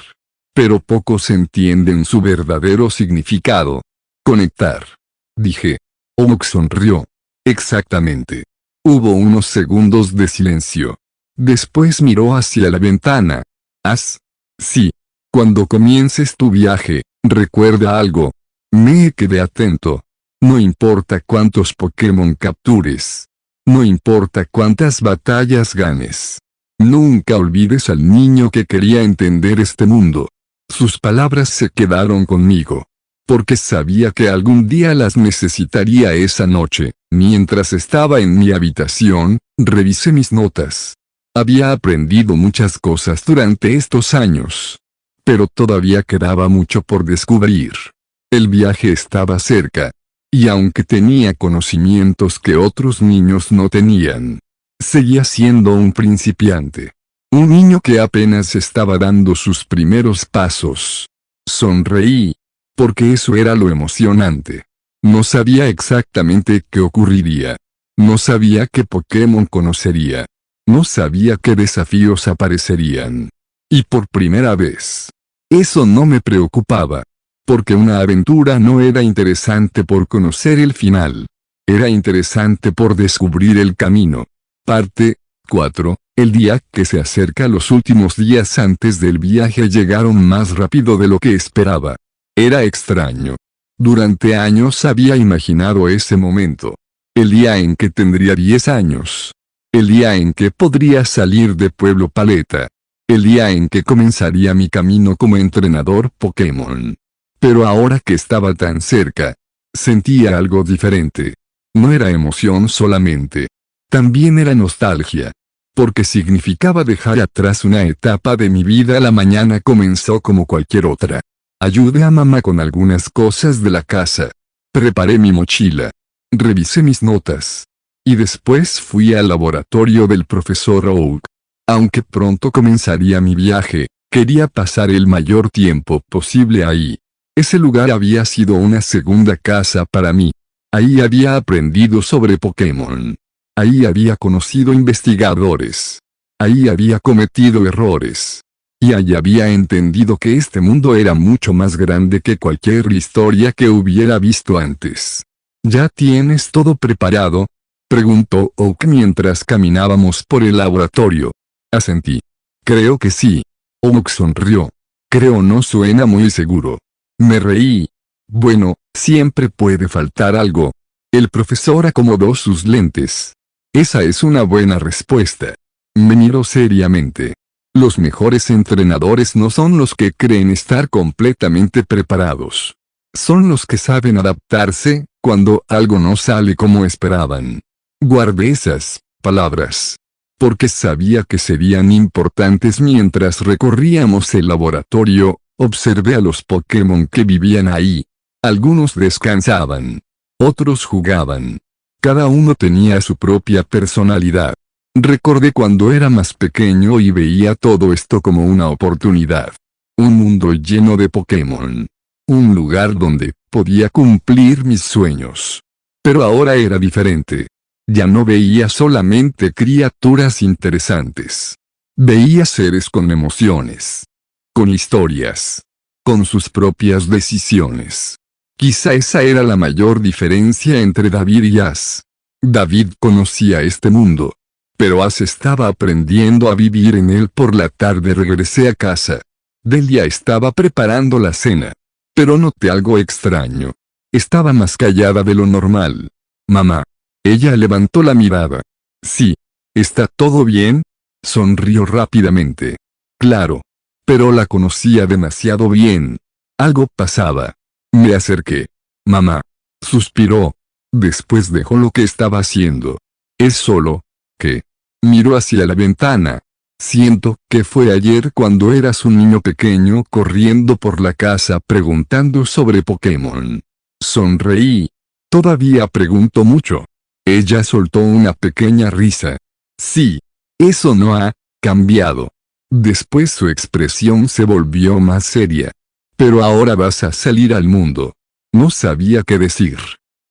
Pero pocos entienden su verdadero significado. Conectar. Dije. Oak sonrió. Exactamente. Hubo unos segundos de silencio. Después miró hacia la ventana. Sí. Cuando comiences tu viaje, recuerda algo. Me quedé atento. No importa cuántos Pokémon captures. No importa cuántas batallas ganes. Nunca olvides al niño que quería entender este mundo. Sus palabras se quedaron conmigo. Porque sabía que algún día las necesitaría esa noche. Mientras estaba en mi habitación, revisé mis notas. Había aprendido muchas cosas durante estos años. Pero todavía quedaba mucho por descubrir. El viaje estaba cerca. Y aunque tenía conocimientos que otros niños no tenían, seguía siendo un principiante. Un niño que apenas estaba dando sus primeros pasos. Sonreí. Porque eso era lo emocionante. No sabía exactamente qué ocurriría. No sabía qué Pokémon conocería. No sabía qué desafíos aparecerían. Y por primera vez. Eso no me preocupaba. Porque una aventura no era interesante por conocer el final. Era interesante por descubrir el camino. Parte 4. El día que se acerca. Los últimos días antes del viaje llegaron más rápido de lo que esperaba. Era extraño. Durante años había imaginado ese momento. El día en que tendría 10 años. El día en que podría salir de Pueblo Paleta. El día en que comenzaría mi camino como entrenador Pokémon. Pero ahora que estaba tan cerca, sentía algo diferente. No era emoción solamente. También era nostalgia. Porque significaba dejar atrás una etapa de mi vida. La mañana comenzó como cualquier otra. Ayudé a mamá con algunas cosas de la casa. Preparé mi mochila. Revisé mis notas. Y después fui al laboratorio del profesor Oak. Aunque pronto comenzaría mi viaje, quería pasar el mayor tiempo posible ahí. Ese lugar había sido una segunda casa para mí. Ahí había aprendido sobre Pokémon. Ahí había conocido investigadores. Ahí había cometido errores. Y ahí había entendido que este mundo era mucho más grande que cualquier historia que hubiera visto antes. ¿Ya tienes todo preparado?, preguntó Oak mientras caminábamos por el laboratorio. Asentí. Creo que sí. Oak sonrió. Creo no suena muy seguro. Me reí. Bueno, siempre puede faltar algo. El profesor acomodó sus lentes. Esa es una buena respuesta. Me miró seriamente. Los mejores entrenadores no son los que creen estar completamente preparados. Son los que saben adaptarse, cuando algo no sale como esperaban. Guardé esas palabras. Porque sabía que serían importantes. Mientras recorríamos el laboratorio, observé a los Pokémon que vivían ahí. Algunos descansaban. Otros jugaban. Cada uno tenía su propia personalidad. Recordé cuando era más pequeño y veía todo esto como una oportunidad. Un mundo lleno de Pokémon. Un lugar donde podía cumplir mis sueños. Pero ahora era diferente. Ya no veía solamente criaturas interesantes. Veía seres con emociones. Con historias. Con sus propias decisiones. Quizá esa era la mayor diferencia entre David y Ash. David conocía este mundo. Pero Ash estaba aprendiendo a vivir en él. Por la tarde regresé a casa. Delia estaba preparando la cena. Pero noté algo extraño. Estaba más callada de lo normal. Mamá. Ella levantó la mirada. Sí. ¿Está todo bien? Sonrió rápidamente. Claro. Pero la conocía demasiado bien. Algo pasaba. Me acerqué. Mamá. Suspiró. Después dejó lo que estaba haciendo. Es solo que miró hacia la ventana. Siento que fue ayer cuando eras un niño pequeño corriendo por la casa preguntando sobre Pokémon. Sonreí. Todavía pregunto mucho. Ella soltó una pequeña risa. Sí. Eso no ha cambiado. Después su expresión se volvió más seria. Pero ahora vas a salir al mundo. No sabía qué decir.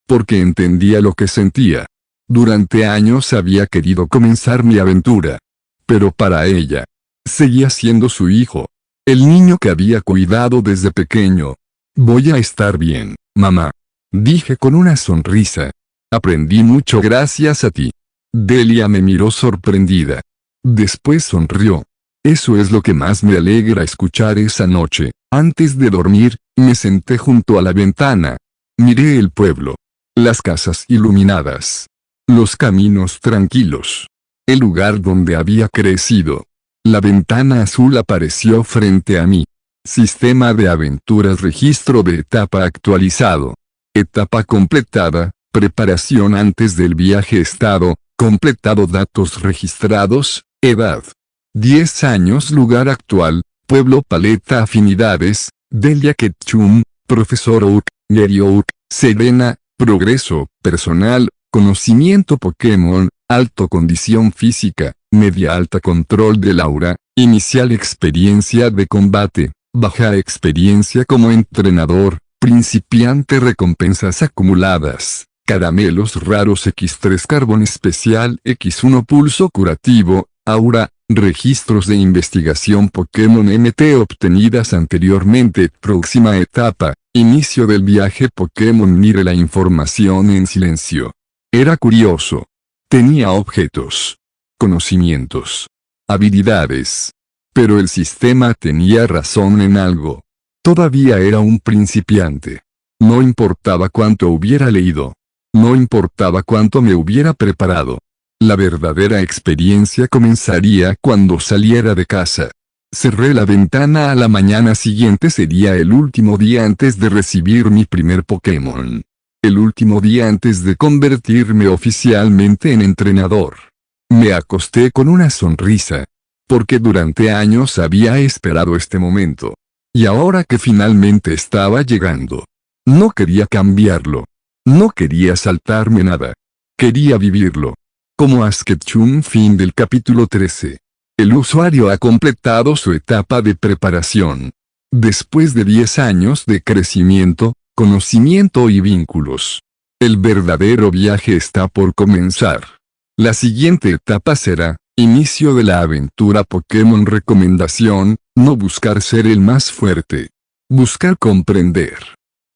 Porque entendía lo que sentía. Durante años había querido comenzar mi aventura. Pero para ella, seguía siendo su hijo. El niño que había cuidado desde pequeño. Voy a estar bien, mamá. Dije con una sonrisa. Aprendí mucho gracias a ti. Delia me miró sorprendida. Después sonrió. Eso es lo que más me alegra escuchar esa noche. Antes de dormir, me senté junto a la ventana. Miré el pueblo. Las casas iluminadas. Los caminos tranquilos. El lugar donde había crecido. La ventana azul apareció frente a mí. Sistema de aventuras, registro de etapa actualizado. Etapa completada, preparación antes del viaje, estado, completado, datos registrados, edad. 10 años, lugar actual, pueblo, paleta, afinidades, Delia Ketchum, profesor Oak, Gary Oak, Serena, progreso, personal, conocimiento Pokémon, alto condición física, media alta control del aura, inicial experiencia de combate, baja experiencia como entrenador, principiante, recompensas acumuladas, caramelos raros, X3 carbón especial, X1 pulso curativo, aura, registros de investigación Pokémon MT obtenidas anteriormente. Próxima etapa, inicio del viaje Pokémon. Mire la información en silencio. Era curioso. Tenía objetos, conocimientos, habilidades. Pero el sistema tenía razón en algo. Todavía era un principiante. No importaba cuánto hubiera leído. No importaba cuánto me hubiera preparado. La verdadera experiencia comenzaría cuando saliera de casa. Cerré la ventana. A la mañana siguiente sería el último día antes de recibir mi primer Pokémon. El último día antes de convertirme oficialmente en entrenador. Me acosté con una sonrisa. Porque durante años había esperado este momento. Y ahora que finalmente estaba llegando. No quería cambiarlo. No quería saltarme nada. Quería vivirlo. Como Ash Ketchum. Fin del capítulo 13. El usuario ha completado su etapa de preparación. Después de 10 años de crecimiento, conocimiento y vínculos. El verdadero viaje está por comenzar. La siguiente etapa será, inicio de la aventura Pokémon. Recomendación, no buscar ser el más fuerte. Buscar comprender.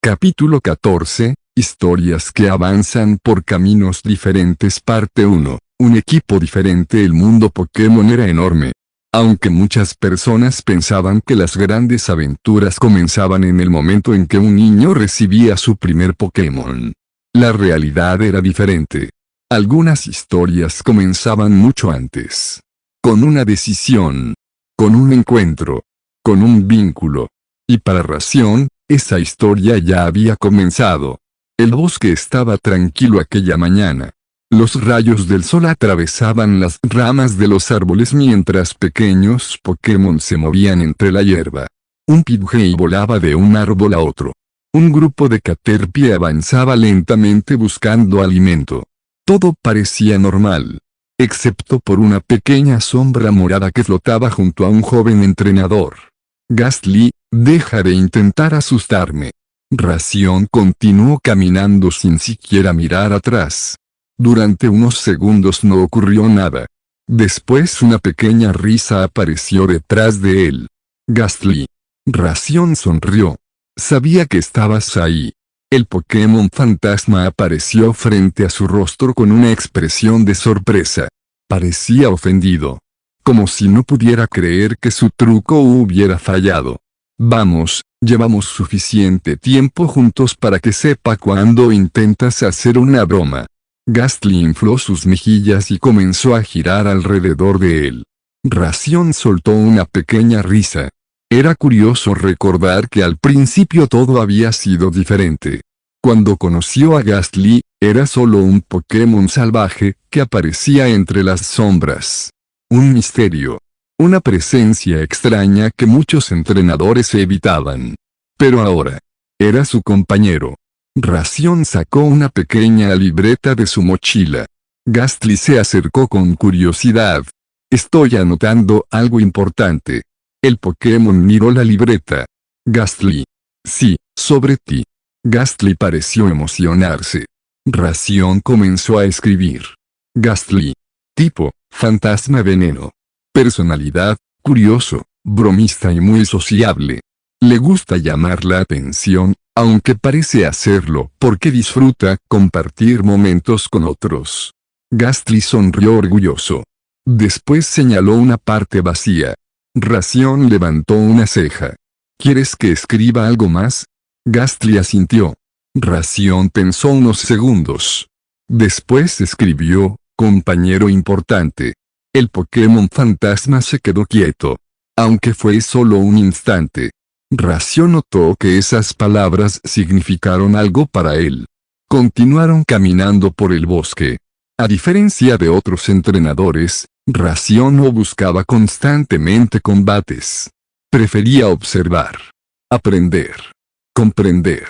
Capítulo 14. Historias que avanzan por caminos diferentes. Parte 1. Un equipo diferente. El mundo Pokémon era enorme. Aunque muchas personas pensaban que las grandes aventuras comenzaban en el momento en que un niño recibía su primer Pokémon. La realidad era diferente. Algunas historias comenzaban mucho antes. Con una decisión. Con un encuentro. Con un vínculo. Y para Ración, esa historia ya había comenzado. El bosque estaba tranquilo aquella mañana. Los rayos del sol atravesaban las ramas de los árboles mientras pequeños Pokémon se movían entre la hierba. Un Pidgey volaba de un árbol a otro. Un grupo de Caterpie avanzaba lentamente buscando alimento. Todo parecía normal, excepto por una pequeña sombra morada que flotaba junto a un joven entrenador. Gastly, deja de intentar asustarme. Ración continuó caminando sin siquiera mirar atrás. Durante unos segundos no ocurrió nada. Después una pequeña risa apareció detrás de él. Gastly. Ración sonrió. Sabía que estabas ahí. El Pokémon fantasma apareció frente a su rostro con una expresión de sorpresa. Parecía ofendido. Como si no pudiera creer que su truco hubiera fallado. Vamos, llevamos suficiente tiempo juntos para que sepa cuando intentas hacer una broma. Gastly infló sus mejillas y comenzó a girar alrededor de él. Ración soltó una pequeña risa. Era curioso recordar que al principio todo había sido diferente. Cuando conoció a Gastly, era solo un Pokémon salvaje que aparecía entre las sombras. Un misterio. Una presencia extraña que muchos entrenadores evitaban. Pero ahora, era su compañero. Ración sacó una pequeña libreta de su mochila. Gastly se acercó con curiosidad. Estoy anotando algo importante. El Pokémon miró la libreta. Gastly. Sí, sobre ti. Gastly pareció emocionarse. Ración comenzó a escribir. Gastly. Tipo, fantasma veneno. Personalidad, curioso, bromista y muy sociable. Le gusta llamar la atención, aunque parece hacerlo porque disfruta compartir momentos con otros. Gastly sonrió orgulloso. Después señaló una parte vacía. Ración levantó una ceja. ¿Quieres que escriba algo más? Gastly asintió. Ración pensó unos segundos. Después escribió, compañero importante. El Pokémon fantasma se quedó quieto. Aunque fue solo un instante. Ración notó que esas palabras significaron algo para él. Continuaron caminando por el bosque. A diferencia de otros entrenadores, Ración no buscaba constantemente combates. Prefería observar, aprender, comprender.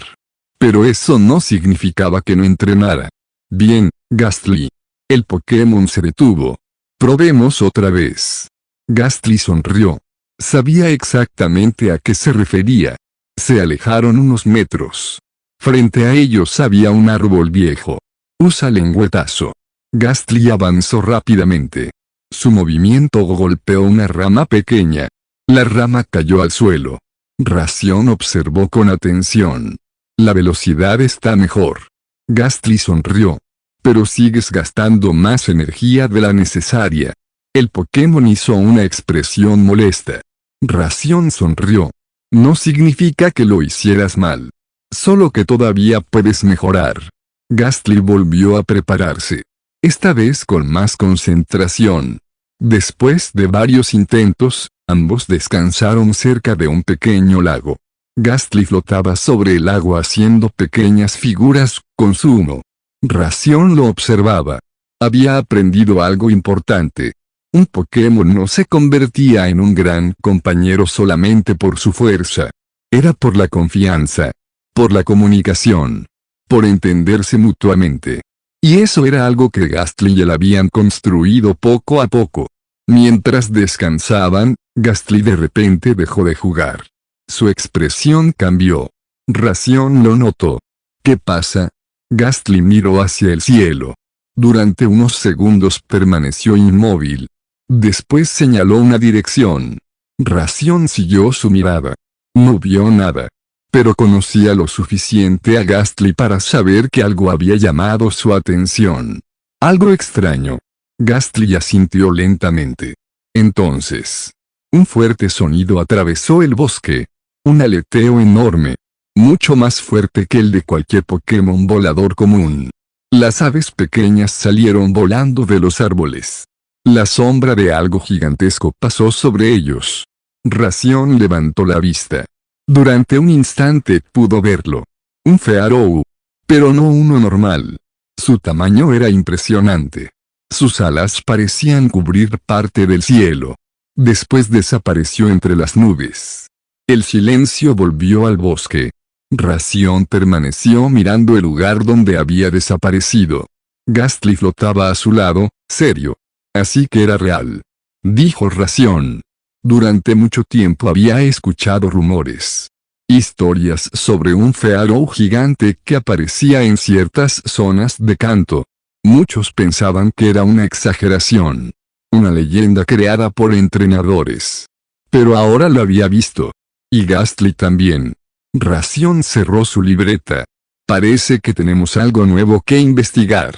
Pero eso no significaba que no entrenara. Bien, Gastly. El Pokémon se detuvo. Probemos otra vez. Gastly sonrió. Sabía exactamente a qué se refería. Se alejaron unos metros. Frente a ellos había un árbol viejo. Usa lengüetazo. Gastly avanzó rápidamente. Su movimiento golpeó una rama pequeña. La rama cayó al suelo. Ración observó con atención. La velocidad está mejor. Gastly sonrió. Pero sigues gastando más energía de la necesaria. El Pokémon hizo una expresión molesta. Ración sonrió. No significa que lo hicieras mal. Solo que todavía puedes mejorar. Gastly volvió a prepararse. Esta vez con más concentración. Después de varios intentos, ambos descansaron cerca de un pequeño lago. Gastly flotaba sobre el agua haciendo pequeñas figuras con su humo. Ración lo observaba. Había aprendido algo importante. Un Pokémon no se convertía en un gran compañero solamente por su fuerza. Era por la confianza. Por la comunicación. Por entenderse mutuamente. Y eso era algo que Gastly y él habían construido poco a poco. Mientras descansaban, Gastly de repente dejó de jugar. Su expresión cambió. Ración lo notó. ¿Qué pasa? Gastly miró hacia el cielo. Durante unos segundos permaneció inmóvil. Después señaló una dirección. Ración siguió su mirada. No vio nada. Pero conocía lo suficiente a Gastly para saber que algo había llamado su atención. Algo extraño. Gastly asintió lentamente. Entonces, un fuerte sonido atravesó el bosque. Un aleteo enorme. Mucho más fuerte que el de cualquier Pokémon volador común. Las aves pequeñas salieron volando de los árboles. La sombra de algo gigantesco pasó sobre ellos. Ración levantó la vista. Durante un instante pudo verlo. Un Fearow. Pero no uno normal. Su tamaño era impresionante. Sus alas parecían cubrir parte del cielo. Después desapareció entre las nubes. El silencio volvió al bosque. Ración permaneció mirando el lugar donde había desaparecido. Gastly flotaba a su lado, serio. Así que era real. Dijo Ración. Durante mucho tiempo había escuchado rumores. Historias sobre un Pharaoh gigante que aparecía en ciertas zonas de Kanto. Muchos pensaban que era una exageración. Una leyenda creada por entrenadores. Pero ahora lo había visto. Y Gastly también. Ración cerró su libreta. Parece que tenemos algo nuevo que investigar.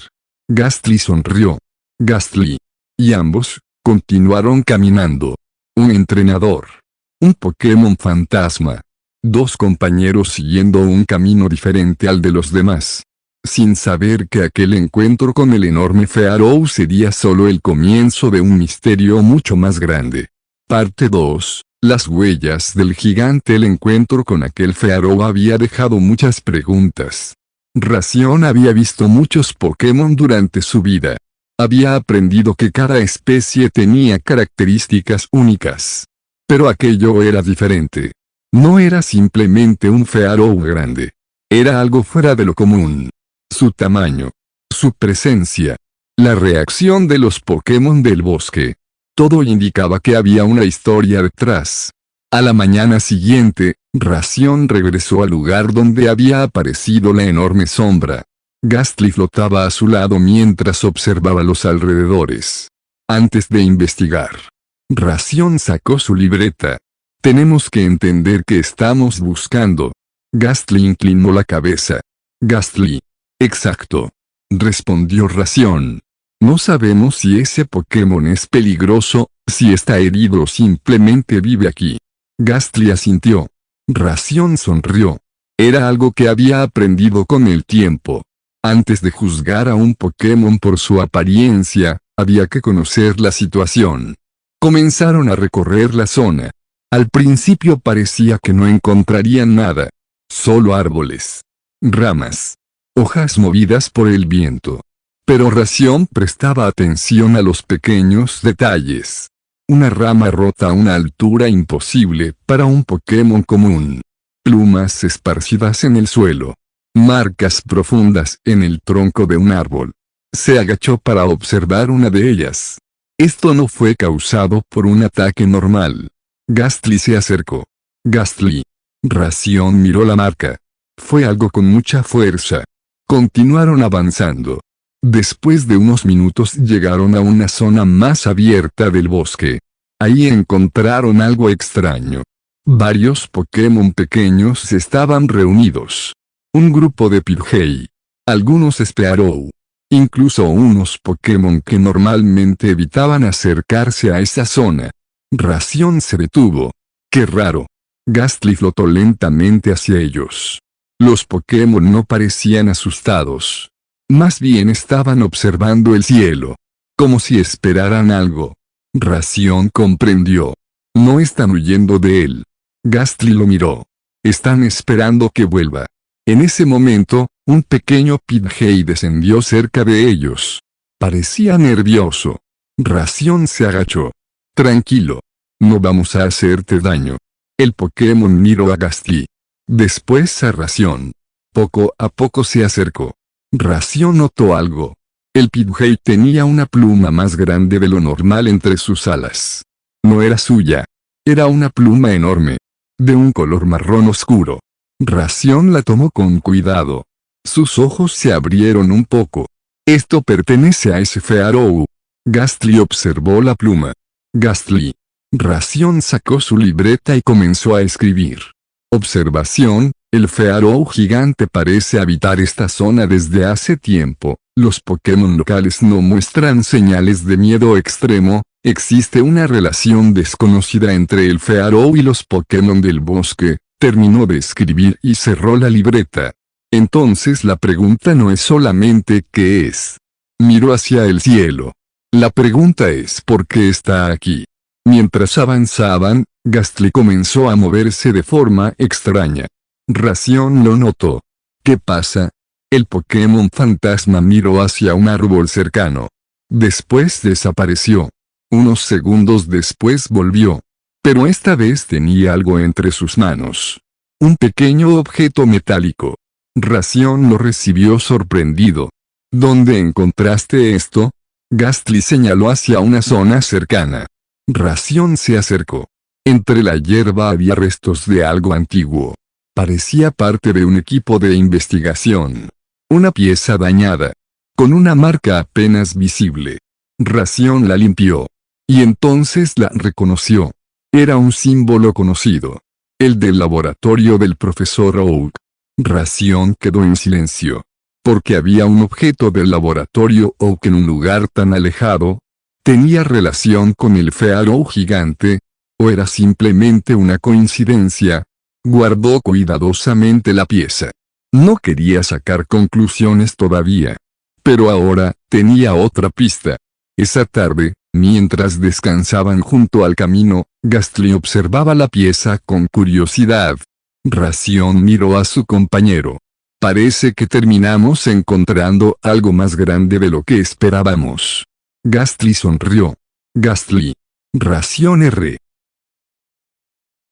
Gastly sonrió. Gastly. Y ambos, continuaron caminando. Un entrenador. Un Pokémon fantasma. Dos compañeros siguiendo un camino diferente al de los demás. Sin saber que aquel encuentro con el enorme Pharaoh sería solo el comienzo de un misterio mucho más grande. Parte 2. Las huellas del gigante. El encuentro con aquel Pharaoh había dejado muchas preguntas. Ración había visto muchos Pokémon durante su vida. Había aprendido que cada especie tenía características únicas. Pero aquello era diferente. No era simplemente un Pharaoh grande. Era algo fuera de lo común. Su tamaño. Su presencia. La reacción de los Pokémon del bosque. Todo indicaba que había una historia detrás. A la mañana siguiente, Ración regresó al lugar donde había aparecido la enorme sombra. Gastly flotaba a su lado mientras observaba los alrededores. Antes de investigar, Ración sacó su libreta. Tenemos que entender qué estamos buscando. Gastly inclinó la cabeza. Gastly. Exacto. Respondió Ración. No sabemos si ese Pokémon es peligroso, si está herido o simplemente vive aquí. Gastly asintió. Ración sonrió. Era algo que había aprendido con el tiempo. Antes de juzgar a un Pokémon por su apariencia, había que conocer la situación. Comenzaron a recorrer la zona. Al principio parecía que no encontrarían nada. Solo árboles. Ramas. Hojas movidas por el viento. Pero Ración prestaba atención a los pequeños detalles. Una rama rota a una altura imposible para un Pokémon común. Plumas esparcidas en el suelo. Marcas profundas en el tronco de un árbol. Se agachó para observar una de ellas. Esto no fue causado por un ataque normal. Gastly se acercó. Gastly. Ración miró la marca. Fue algo con mucha fuerza. Continuaron avanzando. Después de unos minutos llegaron a una zona más abierta del bosque. Ahí encontraron algo extraño. Varios Pokémon pequeños estaban reunidos. Un grupo de Pidgey. Algunos Spearow. Incluso unos Pokémon que normalmente evitaban acercarse a esa zona. Ración se detuvo. ¡Qué raro! Gastly flotó lentamente hacia ellos. Los Pokémon no parecían asustados. Más bien estaban observando el cielo. Como si esperaran algo. Ración comprendió. No están huyendo de él. Gastly lo miró. Están esperando que vuelva. En ese momento, un pequeño Pidgey descendió cerca de ellos. Parecía nervioso. Ración se agachó. Tranquilo. No vamos a hacerte daño. El Pokémon miró a Gastly. Después a Ración. Poco a poco se acercó. Ración notó algo. El Pidgey tenía una pluma más grande de lo normal entre sus alas. No era suya. Era una pluma enorme. De un color marrón oscuro. Ración la tomó con cuidado. Sus ojos se abrieron un poco. Esto pertenece a ese Pharaoh. Gastly observó la pluma. Gastly. Ración sacó su libreta y comenzó a escribir. Observación. El Pharaoh gigante parece habitar esta zona desde hace tiempo. Los Pokémon locales no muestran señales de miedo extremo. Existe una relación desconocida entre el Pharaoh y los Pokémon del bosque. Terminó de escribir y cerró la libreta. Entonces la pregunta no es solamente ¿qué es? Miró hacia el cielo. La pregunta es ¿por qué está aquí? Mientras avanzaban, Gastly comenzó a moverse de forma extraña. Ración lo notó. ¿Qué pasa? El Pokémon fantasma miró hacia un árbol cercano. Después desapareció. Unos segundos después volvió. Pero esta vez tenía algo entre sus manos. Un pequeño objeto metálico. Ración lo recibió sorprendido. ¿Dónde encontraste esto? Gastly señaló hacia una zona cercana. Ración se acercó. Entre la hierba había restos de algo antiguo. Parecía parte de un equipo de investigación. Una pieza dañada. Con una marca apenas visible. Ración la limpió. Y entonces la reconoció. Era un símbolo conocido. El del laboratorio del profesor Oak. Ración quedó en silencio. Porque había un objeto del laboratorio Oak en un lugar tan alejado. ¿Tenía relación con el Pharaoh gigante? ¿O era simplemente una coincidencia? Guardó cuidadosamente la pieza. No quería sacar conclusiones todavía. Pero ahora, tenía otra pista. Esa tarde, mientras descansaban junto al camino, Gastly observaba la pieza con curiosidad. Ración miró a su compañero. Parece que terminamos encontrando algo más grande de lo que esperábamos. Gastly sonrió. Gastly. Ración R.